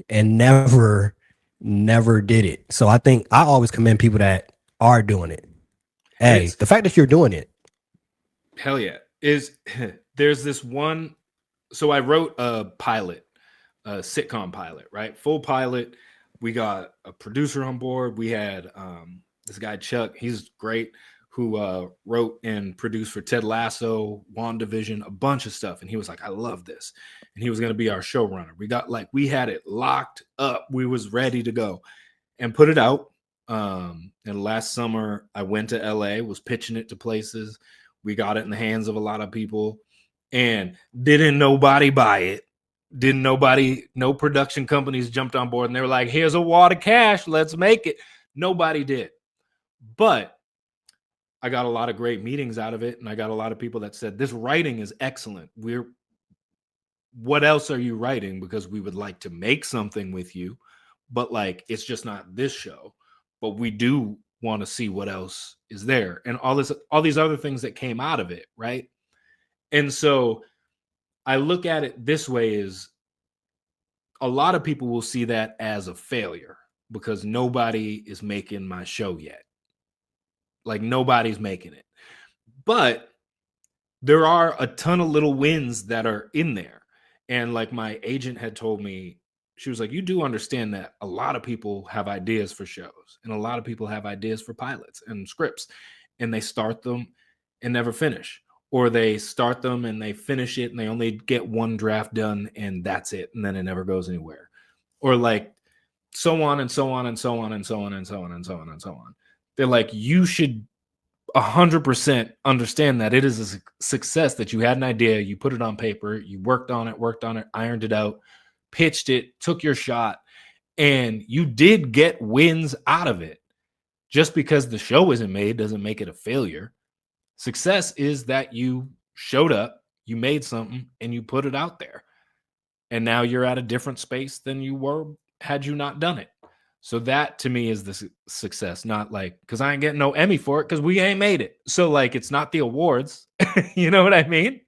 And never did it. So I think I always commend people that are doing it. Hey, the fact that you're doing it. Hell yeah. There's this one. So I wrote a pilot, a sitcom pilot, right? Full pilot. We got a producer on board. We had this guy, Chuck. He's great, who wrote and produced for Ted Lasso, WandaVision, a bunch of stuff. And he was like, I love this. And he was going to be our showrunner. We had it locked up. We was ready to go and put it out. And last summer I went to LA, was pitching it to places. We got it in the hands of a lot of people, and didn't nobody buy it. No production companies jumped on board and they were like, here's a wad of cash, let's make it. Nobody did. But I got a lot of great meetings out of it, and I got a lot of people that said, this writing is excellent. What else are you writing? Because we would like to make something with you, but like, it's just not this show. But we do want to see what else is there, and all these other things that came out of it, right? And so I look at it this way: is a lot of people will see that as a failure because nobody is making my show yet. Like, nobody's making it. But there are a ton of little wins that are in there. And like my agent had told me, she was like, you do understand that a lot of people have ideas for shows, and a lot of people have ideas for pilots and scripts, and they start them and never finish, or they start them and they finish it and they only get one draft done and that's it, and then it never goes anywhere, or like so on and so on and so on and so on and so on and so on and so on. They're like, you should 100% understand that it is a success that you had an idea, you put it on paper, you worked on it, ironed it out, pitched it, took your shot, and you did get wins out of it. Just because the show isn't made doesn't make it a failure. Success is that you showed up, you made something, and you put it out there. And now you're at a different space than you were had you not done it. So that to me is the success, not like because I ain't getting no Emmy for it because we ain't made it. So like it's not the awards, you know what I mean?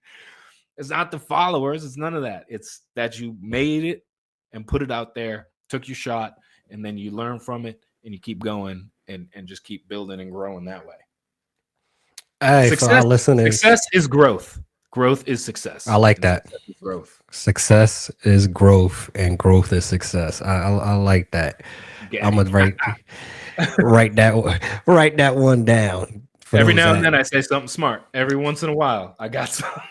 It's not the followers, it's none of that. It's that you made it and put it out there, took your shot, and then you learn from it and you keep going and just keep building and growing that way. Hey, for our listeners, Success is growth. Growth is success. I like that. Growth. Success is growth, and growth is success. I like that. I'm gonna write that one down. Every now and then I say something smart. Every once in a while, I got something.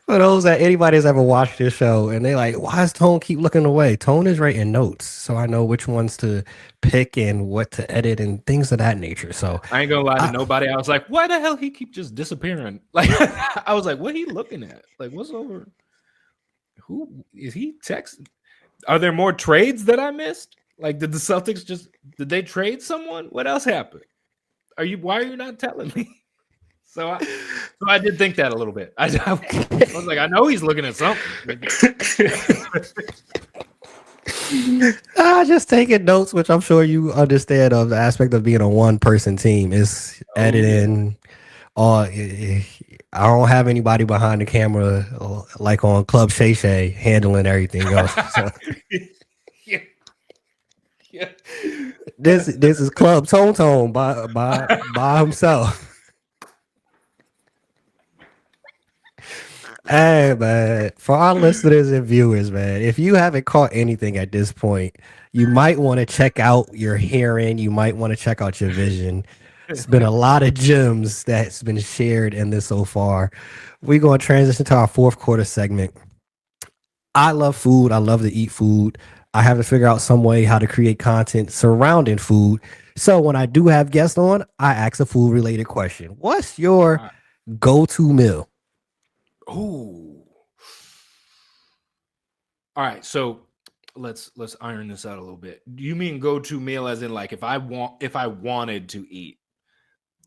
For those that anybody's ever watched this show and they like, why does Tone keep looking away? Tone is writing notes, so I know which ones to pick and what to edit and things of that nature. So I ain't gonna lie to nobody. I was like, why the hell he keep just disappearing? Like I was like, what he looking at? Like, what's over? Who is he texting? Are there more trades that I missed? Like, did the Celtics did they trade someone? What else happened? Why are you not telling me? So I did think that a little bit. I was like, I know he's looking at something. Just taking notes, which I'm sure you understand of the aspect of being a one-person team is editing. I don't have anybody behind the camera like on Club Shay Shay handling everything else. So. Yeah. This is Club Tone by himself. Hey man, for our listeners and viewers, man, if you haven't caught anything at this point, you might want to check out your hearing. You might want to check out your vision. It's been a lot of gems that's been shared in this so far. We're going to transition to our fourth quarter segment. I love food. I love to eat food. I have to figure out some way how to create content surrounding food. So when I do have guests on, I ask a food related question. What's your go-to meal? Oh, all right. So let's iron this out a little bit. Do you mean go-to meal as in like if I wanted to eat,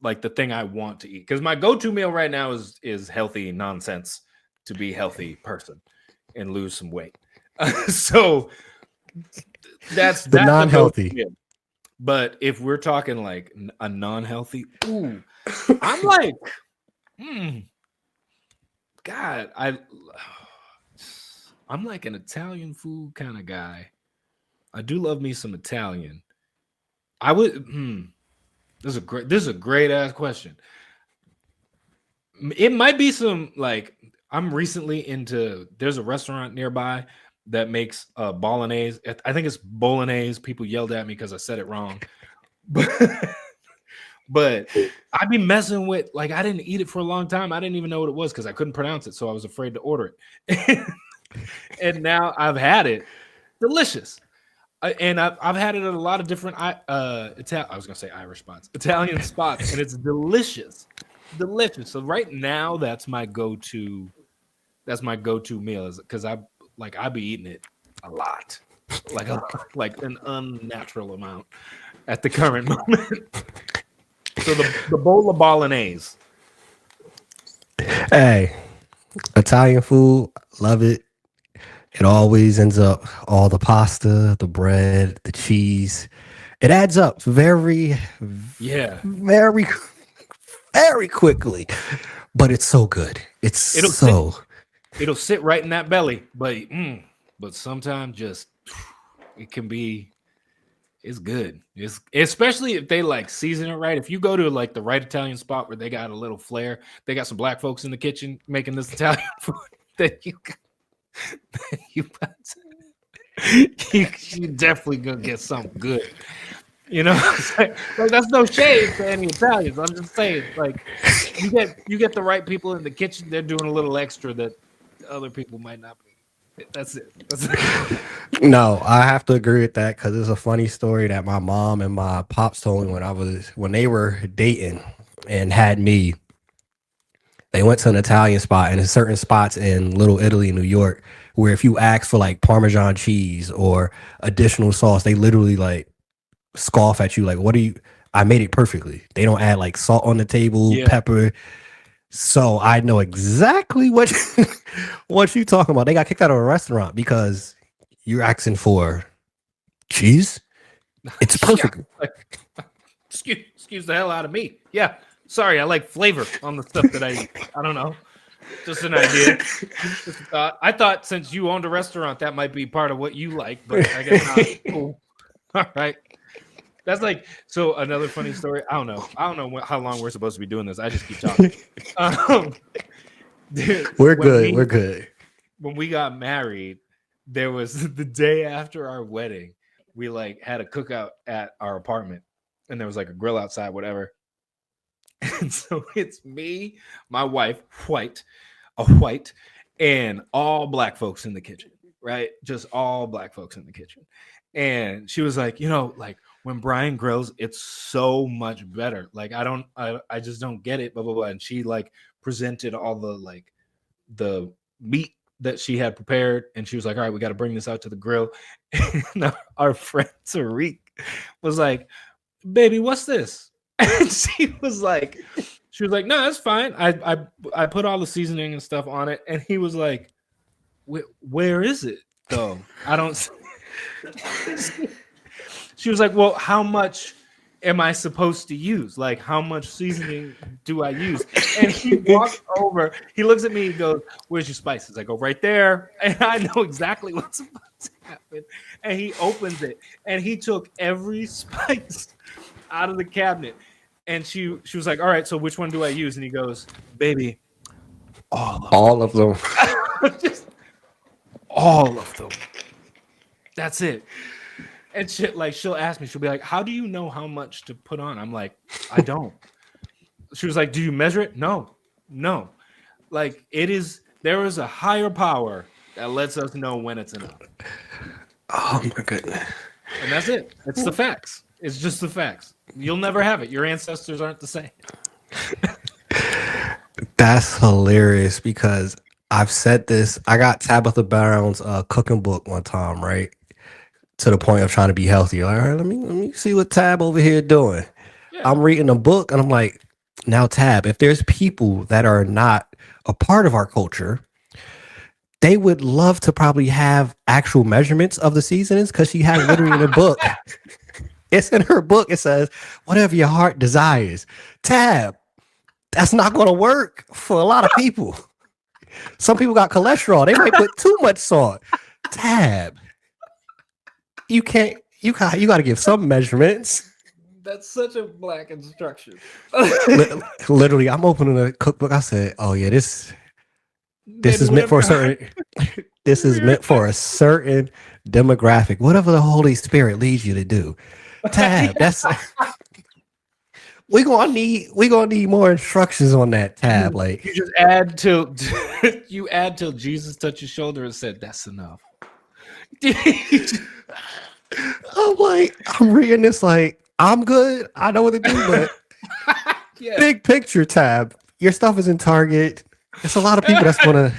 like the thing I want to eat? Because my go-to meal right now is healthy nonsense to be a healthy person and lose some weight. So that's non-healthy. But if we're talking like a non-healthy, I'm like, God, I'm like an Italian food kind of guy. I do love me some Italian. I would. This is a great ass question. It might be some like I'm recently into. There's a restaurant nearby that makes bolognese. I think it's bolognese. People yelled at me because I said it wrong, but I'd be messing with like I didn't eat it for a long time. I didn't even know what it was because I couldn't pronounce it, so I was afraid to order it. And now I've had it, delicious. And I've had it at a lot of different I was gonna say Irish spots, Italian spots, and it's delicious. So right now, that's my go-to meal is because I be eating it a lot, like an unnatural amount at the current moment. So the bowl of bolognese. Hey, Italian food, love it. It always ends up all the pasta, the bread, the cheese. It adds up very quickly, but it's so good. It'll sit right in that belly, but sometimes just it can be. It's good. It's especially if they like season it right. If you go to like the right Italian spot where they got a little flair, they got some black folks in the kitchen making this Italian food that you definitely gonna get something good. You know, like that's no shade to any Italians. I'm just saying, like you get the right people in the kitchen, they're doing a little extra that other people might not be. That's it. No, I have to agree with that because it's a funny story that my mom and my pops told me when they were dating and had me. They went to an Italian spot, and there's certain spots in Little Italy, New York, where if you ask for like Parmesan cheese or additional sauce, they literally like scoff at you like, what do you? I made it perfectly. They don't add like salt on the table, Yeah. pepper. So I know exactly what you talking about. They got kicked out of a restaurant because you're asking for cheese. It's perfect. Yeah. Like, excuse the hell out of me. Yeah. Sorry, I like flavor on the stuff that I don't know. Just an idea. Just a thought. I thought since you owned a restaurant, that might be part of what you like, but I guess not. Cool. All right. That's like, so another funny story. I don't know how long we're supposed to be doing this. I just keep talking. Dude, We're good. We're good. When we got married, there was the day after our wedding, we like had a cookout at our apartment, and there was like a grill outside, whatever. And so it's me, my wife, a white, and all black folks in the kitchen, right? Just all black folks in the kitchen. And she was like, like when Brian grills, it's so much better. Like I just don't get it, blah blah blah. And she like presented all the meat that she had prepared, and she was like, all right, we got to bring this out to the grill. And our friend Tariq was like, baby, what's this? And she was like, no, that's fine. I put all the seasoning and stuff on it. And he was like, where is it though? I don't. She was like, well, how much am I supposed to use? Like, how much seasoning do I use? And he walks over, he looks at me, he goes, where's your spices? I go, right there. And I know exactly what's about to happen. And he opens it, and he took every spice out of the cabinet. And she was like, all right, so which one do I use? And he goes, baby, all of them. Just all of them. That's it. And shit, like she'll ask me, she'll be like, how do you know how much to put on? I'm like, I don't. She was like, do you measure it? No. Like there is a higher power that lets us know when it's enough. Oh my goodness. And that's it. It's the facts. It's just the facts. You'll never have it. Your ancestors aren't the same. That's hilarious because I've said this. I got Tabitha Brown's cooking book one time, right? To the point of trying to be healthy. Like, all right, let me see what Tab over here doing. Yeah. I'm reading a book and I'm like, now Tab, if there's people that are not a part of our culture, they would love to probably have actual measurements of the seasonings because she has literally in her book. It's in her book. It says, whatever your heart desires. Tab, that's not going to work for a lot of people. Some people got cholesterol. They might put too much salt. Tab. You got to give some measurements. That's such a black instruction. Literally, I'm opening a cookbook. I said, "Oh yeah, this is meant for a certain. This is meant for a certain demographic. Whatever the Holy Spirit leads you to do." Tab. That's we gonna need more instructions on that tab. Like you just add till Jesus touched your shoulder and said, "That's enough." I'm like, I'm reading this like, I'm good. I know what to do, but yeah. Big picture Tab. Your stuff is in Target. There's a lot of people that's gonna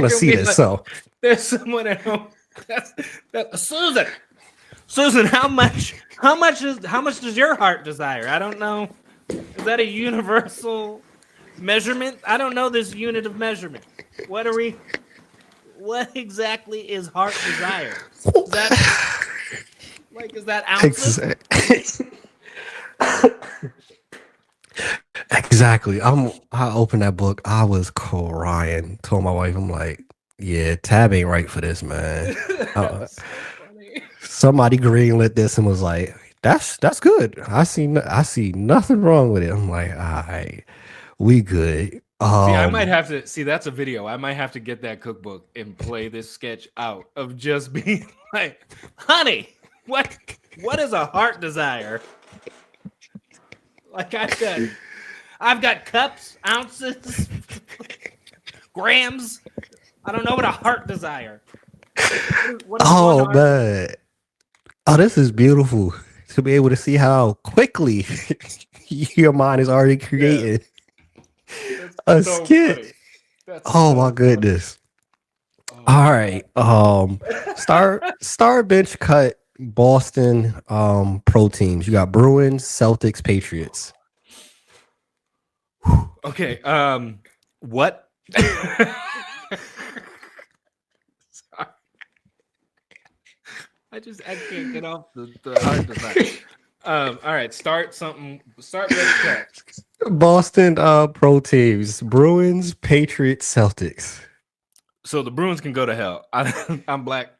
see this. Like, so there's someone at home. Susan, how much does your heart desire? I don't know. Is that a universal measurement? I don't know this unit of measurement. What exactly is heart desire? Is that ounces? Exactly. I opened that book. I was crying. Told my wife, I'm like, yeah, Tab ain't right for this, man. Somebody greenlit this and was like, that's good. I see nothing wrong with it. I'm like, all right, we good. I might have to see. That's a video. I might have to get that cookbook and play this sketch out of just being like, honey, what is a heart desire? Like I've got cups, ounces, grams. I don't know what a heart desire. What is man. Oh, this is beautiful to be able to see how quickly your mind is already creating a skit. Oh my goodness. All right. Star bench cut Boston pro teams. You got Bruins, Celtics, Patriots. Okay. What? Sorry. I can't get off the hard design. All right, start something. Start red cut. Boston pro teams. Bruins, Patriots, Celtics. So the Bruins can go to hell. I'm black.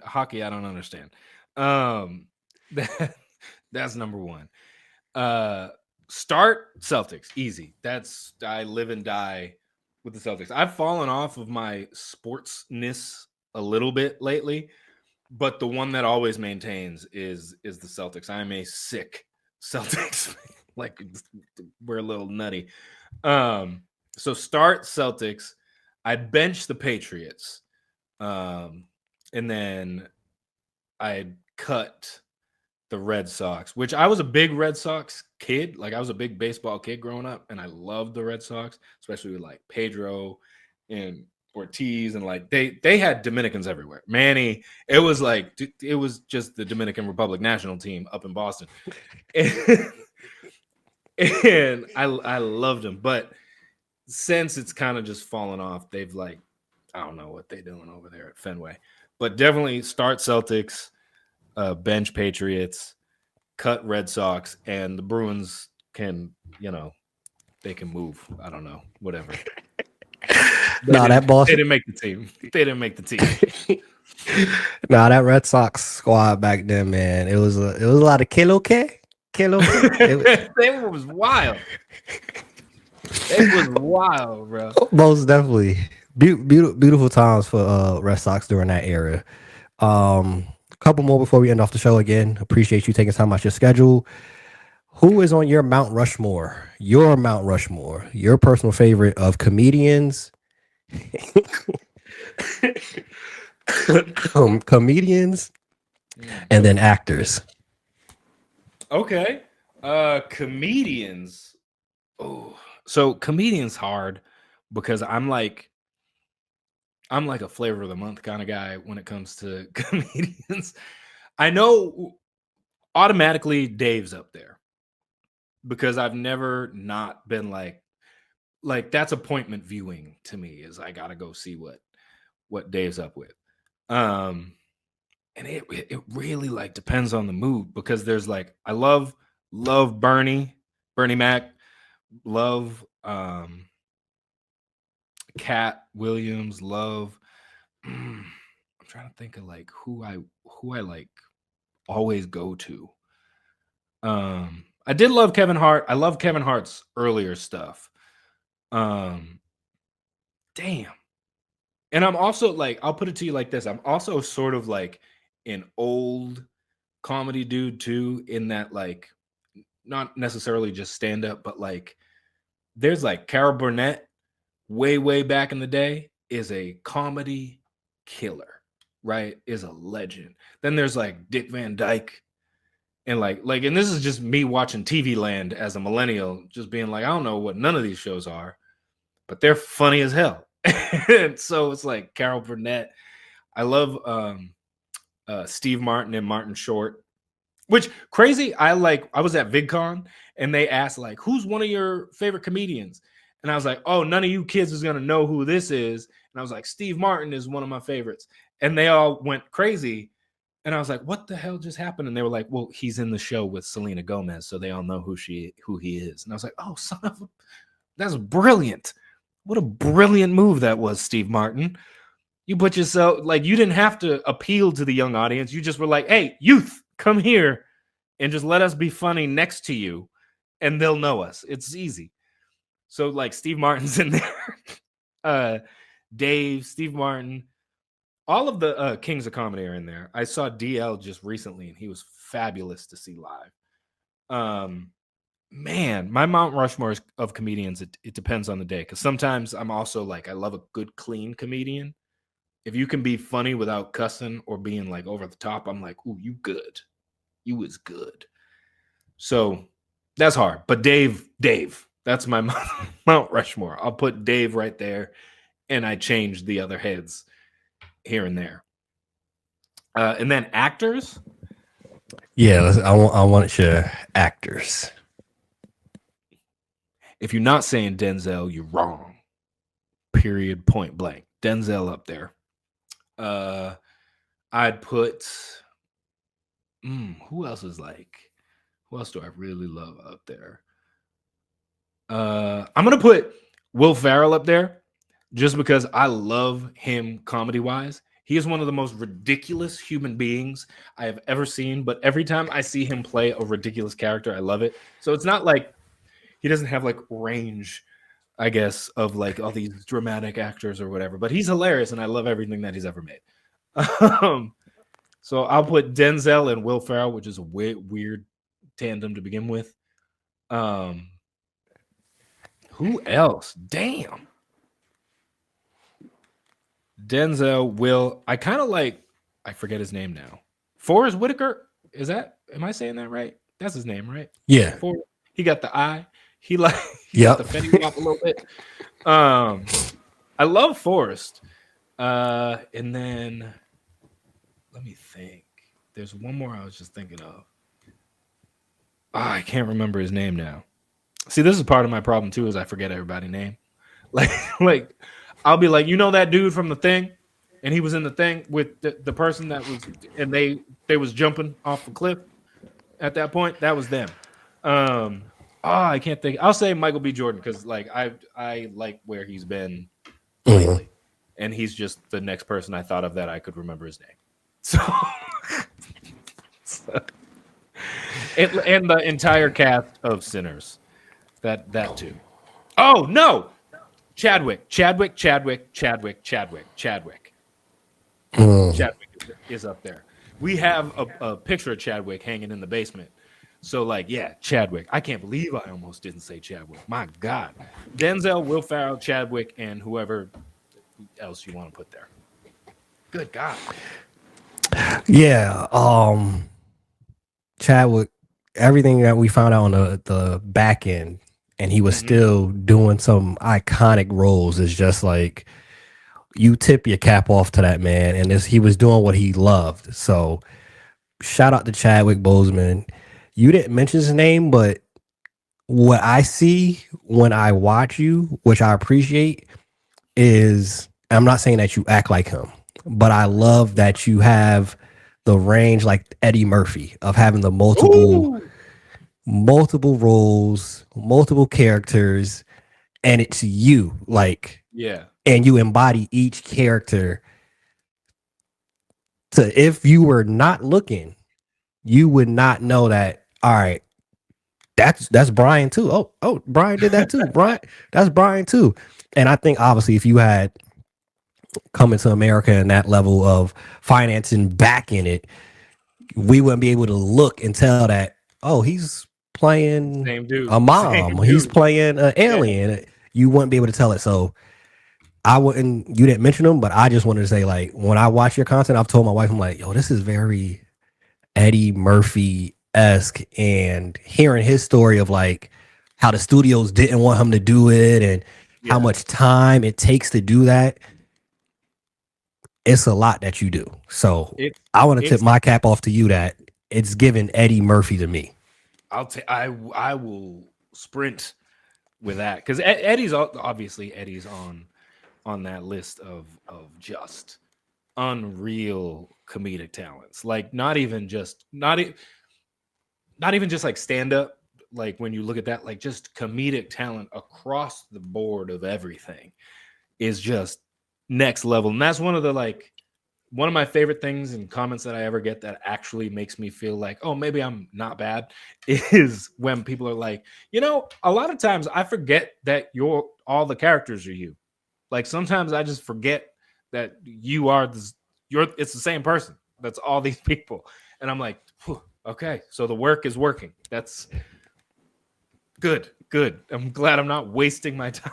Hockey, I don't understand. That, that's number one. Start Celtics. Easy. That's I live and die with the Celtics. I've fallen off of my sportsness a little bit lately, but the one that always maintains is the Celtics. I'm a sick Celtics. Like we're a little nutty. So start Celtics. I'd bench the Patriots. And then I'd cut the Red Sox, which I was a big Red Sox kid. Like I was a big baseball kid growing up, and I loved the Red Sox, especially with like Pedro and Ortiz, and like they had Dominicans everywhere. Manny, it was just the Dominican Republic national team up in Boston, and I loved them. But since it's kind of just fallen off, they've like I don't know what they're doing over there at Fenway, but definitely start Celtics, bench Patriots, cut Red Sox, and the Bruins can, they can move. I don't know, whatever. That They Boston. didn't make the team. They didn't make the team. That Red Sox squad back then, man. It was a lot of kilo K. It was wild. It was wild, bro. Most definitely. Beautiful times for Red Sox during that era. A couple more before we end off the show. Again, appreciate you taking time out your schedule. Who is on your Mount Rushmore? Your Mount Rushmore, your personal favorite of comedians, comedians, and then actors. Okay. Comedians. Oh, so comedians hard because I'm like a flavor of the month kind of guy when it comes to comedians. I know automatically Dave's up there because I've never not been like that's appointment viewing to me is I gotta go see what Dave's up with. And it really like depends on the mood because there's like I love Bernie Mac, love Cat Williams, love I'm trying to think of like who I like always go to. I did love Kevin Hart. I love Kevin Hart's earlier stuff. Damn. And I'm also like, I'll put it to you like this. I'm also sort of like an old comedy dude too, in that like not necessarily just stand up, but like there's like Carol Burnett way back in the day is a comedy killer, right? Is a legend. Then there's like Dick Van Dyke and like and this is just me watching TV Land as a millennial, just being like, I don't know what none of these shows are, but they're funny as hell. And so it's like Carol Burnett. I love Steve Martin and Martin Short, which crazy. I was at VidCon and they asked like, who's one of your favorite comedians? And I was like, oh, none of you kids is gonna know who this is. And I was like, Steve Martin is one of my favorites. And they all went crazy. And I was like, what the hell just happened? And they were like, well, he's in the show with Selena Gomez, so they all know who he is. And I was like, oh, that's brilliant. What a brilliant move that was, Steve Martin. You put yourself like you didn't have to appeal to the young audience. You just were like, hey, youth, come here and just let us be funny next to you, and they'll know us. It's easy. So like Steve Martin's in there. Dave, Steve Martin, all of the Kings of Comedy are in there. I saw DL just recently, and he was fabulous to see live. Man, my Mount Rushmore of comedians, it depends on the day. Because sometimes I'm also like, I love a good, clean comedian. If you can be funny without cussing or being like over the top, I'm like, ooh, you good. You is good. So that's hard. But Dave, that's my Mount Rushmore. I'll put Dave right there, and I change the other heads here and there. And then actors, Yeah, I want your actors. If you're not saying Denzel, you're wrong. Period. Point blank. Denzel up there. Uh, I'd put. Who else is like? Who else do I really love up there? I'm gonna put Will Ferrell up there just because I love him comedy wise. He is one of the most ridiculous human beings I have ever seen. But every time I see him play a ridiculous character, I love it. So it's not like he doesn't have like range, I guess, of like all these dramatic actors or whatever. But he's hilarious, and I love everything that he's ever made. um, so I'll put Denzel and Will Ferrell, which is a weird tandem to begin with. Um, who else? Damn. Denzel, Will. I kind of like. I forget his name now. Forrest Whitaker. Is that? Am I saying that right? That's his name, right? Yeah. He got the eye. He like he Yep. got the Fetty Wap a little bit. I love Forrest. And then let me think. There's one more I was just thinking of. I can't remember his name now. See, this is part of my problem too, is I forget everybody's name. Like, like I'll be like, you know that dude from the thing, and he was in the thing with the person that was, and they was jumping off a cliff at that point. That was them. I can't think. I'll say Michael B. Jordan because like I like where he's been lately, and he's just the next person I thought of that I could remember his name. So, and the entire cast of Sinners, that too. Oh no, Chadwick is up there. We have a picture of Chadwick hanging in the basement. So, like, yeah, Chadwick. I can't believe I almost didn't say Chadwick. My God. Denzel, Will Ferrell, Chadwick, and whoever else you want to put there. Good God. Yeah. Chadwick, everything that we found out on the back end, and he was still doing some iconic roles, is just like you tip your cap off to that man, and he was doing what he loved. So shout out to Chadwick Boseman. You didn't mention his name, but what I see when I watch you, which I appreciate, is I'm not saying that you act like him, but I love that you have the range like Eddie Murphy of having the multiple roles, multiple characters, and it's you, like, Yeah. and you embody each character. So if you were not looking, you would not know that. All right, that's Brian too. Oh, Brian did that too. That's Brian too. And I think obviously if you had coming to America and that level of financing back in it, we wouldn't be able to look and tell that, oh, he's playing Same dude. a mom, he's playing an alien. Yeah. You wouldn't be able to tell it. So you didn't mention them, but I just wanted to say, like, when I watch your content, I've told my wife, I'm like, yo, this is very Eddie Murphy-esque, and hearing his story of like how the studios didn't want him to do it and how much time it takes to do that. It's a lot that you do. So I want to tip my cap off to you that it's given Eddie Murphy to me. I will sprint with that because Eddie's on that list of just unreal comedic talents. Like not even just like stand up. Like when you look at that, like just comedic talent across the board of everything is just next level. And that's one of my favorite things and comments that I ever get that actually makes me feel like, oh, maybe I'm not bad, is when people are like, a lot of times I forget that all the characters are you. Like sometimes I just forget that you are it's the same person. That's all these people. And I'm like, okay, so the work is working. That's good. I'm glad I'm not wasting my time.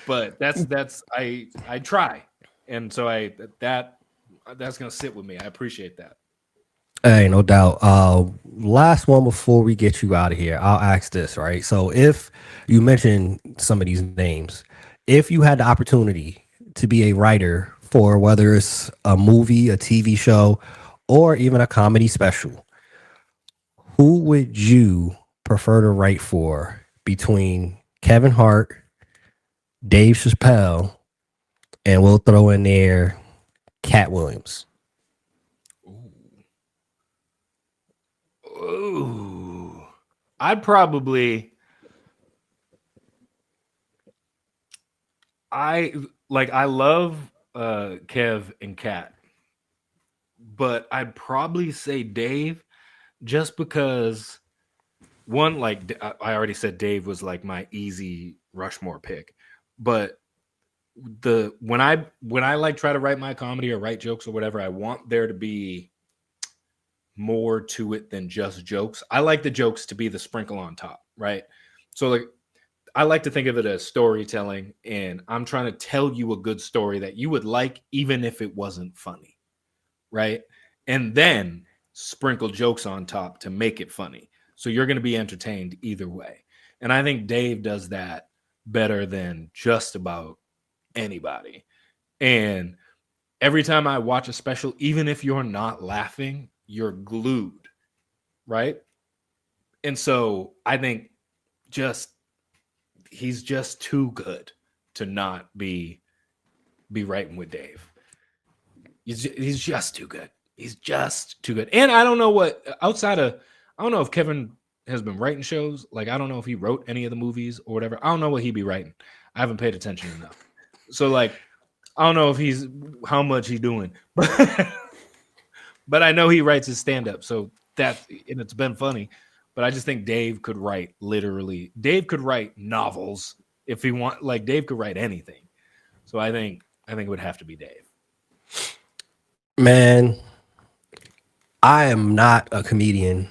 But that's I try, and so that's gonna sit with me. I appreciate that. Hey, no doubt. Last one before we get you out of here, I'll ask this, right? So if you mentioned some of these names, if you had the opportunity to be a writer for whether it's a movie, a TV show, or even a comedy special, who would you prefer to write for between Kevin Hart, Dave Chappelle, and we'll throw in there Cat Williams? Ooh. I'd probably I love Kev and Kat, but I'd probably say Dave just because one, like I already said Dave was like my easy Rushmore pick. But the when I like try to write my comedy or write jokes or whatever, I want there to be more to it than just jokes. I like the jokes to be the sprinkle on top, right? So like I like to think of it as storytelling, and I'm trying to tell you a good story that you would like even if it wasn't funny, right? And then sprinkle jokes on top to make it funny. So you're going to be entertained either way. And I think Dave does that better than just about anybody. And every time I watch a special, even if you're not laughing, you're glued, right? And so I think just he's just too good to not be writing with Dave. He's just too good. He's just too good. And I don't know what outside of I don't know if Kevin has been writing shows. Like I don't know if he wrote any of the movies or whatever. I don't know what he'd be writing. I haven't paid attention enough. So like I don't know if he's how much he's doing, but I know he writes his stand up. So that and it's been funny. But I just think Dave could write literally. Dave could write novels if he want. Like Dave could write anything. So I think it would have to be Dave. Man, I am not a comedian,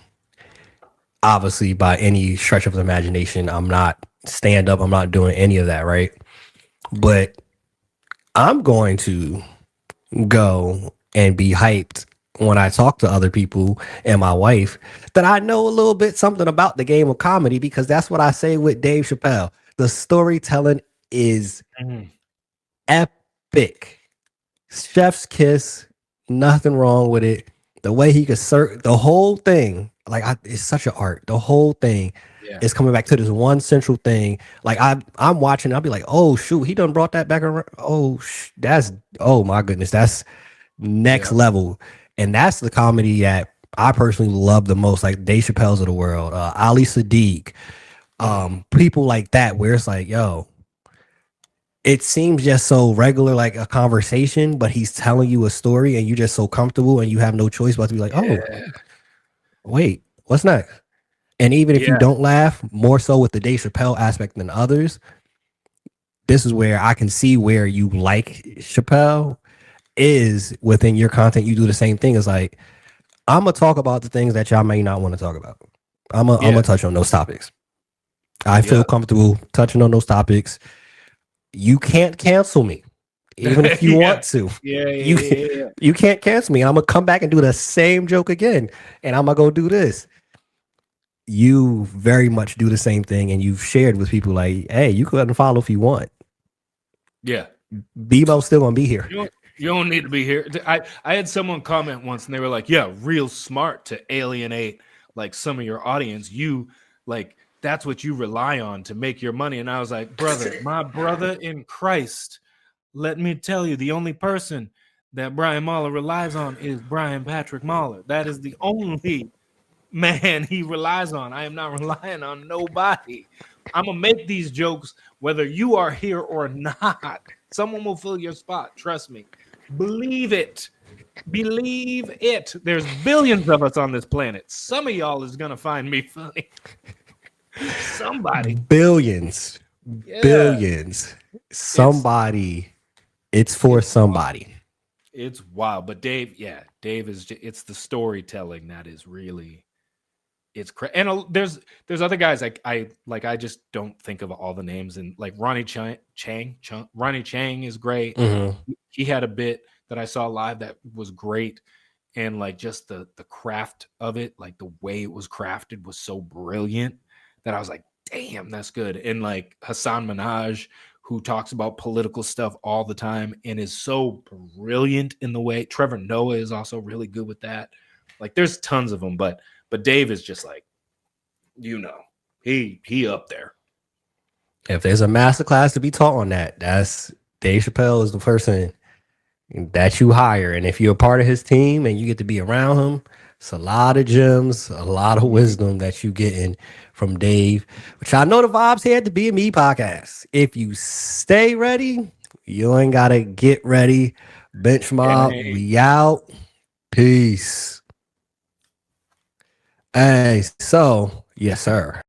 obviously, by any stretch of the imagination. I'm not stand up. I'm not doing any of that, right? But I'm going to go and be hyped when I talk to other people and my wife that I know a little bit something about the game of comedy, because that's what I say with Dave Chappelle. The storytelling is Mhm. epic. Chef's kiss, nothing wrong with it. The way he could the whole thing, it's such an art. The whole thing Yeah. is coming back to this one central thing. Like I'm watching, I'll be like, oh shoot, he done brought that back around. Oh, that's oh my goodness, that's next Yeah. level, and that's the comedy that I personally love the most. Like Dave Chappelle's of the world, Ali Sadiq, people like that, where it's like, yo, it seems just so regular, like a conversation, but he's telling you a story and you're just so comfortable and you have no choice but to be like, oh, Yeah. wait, what's next? And even if you Yeah. don't laugh, more so with the Dave Chappelle aspect than others, this is where I can see where you like Chappelle is within your content. You do the same thing. It's like, I'm gonna talk about the things that y'all may not want to talk about. I'm Yeah. gonna touch on those topics. I feel Yeah. comfortable touching on those topics. You can't cancel me, even if you Yeah. want to. Yeah. You Yeah. you can't cancel me. I'm gonna come back and do the same joke again, and I'm gonna go do this. You very much do the same thing, and you've shared with people like, hey, you can unfollow if you want. Yeah. Bebo's still gonna be here. You don't need to be here. I had someone comment once and they were like, yeah, real smart to alienate like some of your audience. You like that's what you rely on to make your money. And I was like, brother, my brother in Christ, let me tell you, the only person that Brian Moller relies on is Brian Patrick Moller. That is the only man he relies on. I am not relying on nobody. I'm gonna make these jokes whether you are here or not. Someone will fill your spot. Trust me. Believe it. Believe it. There's billions of us on this planet. Some of y'all is gonna find me funny. Somebody. Billions, Yeah. billions. It's Somebody. It's for it's wild. somebody. It's wild. But Dave, yeah, Dave is it's the storytelling that is really it's and there's other guys I just don't think of all the names, and like Ronnie Chang is great. Mhm. He had a bit that I saw live that was great, and like just the craft of it, like the way it was crafted was so brilliant that I was like, damn, that's good. And like Hassan Minaj, who talks about political stuff all the time and is so brilliant in the way. Trevor Noah is also really good with that. Like there's tons of them, but Dave is just like, he up there. If there's a master class to be taught on that, that's Dave Chappelle is the person that you hire. And if you're a part of his team and you get to be around him, it's a lot of gems, a lot of wisdom that you getting from Dave, which I know the vibes here at the BME podcast. If you stay ready, you ain't got to get ready. Bench mob, we out. Peace. Hey, so, yes, sir.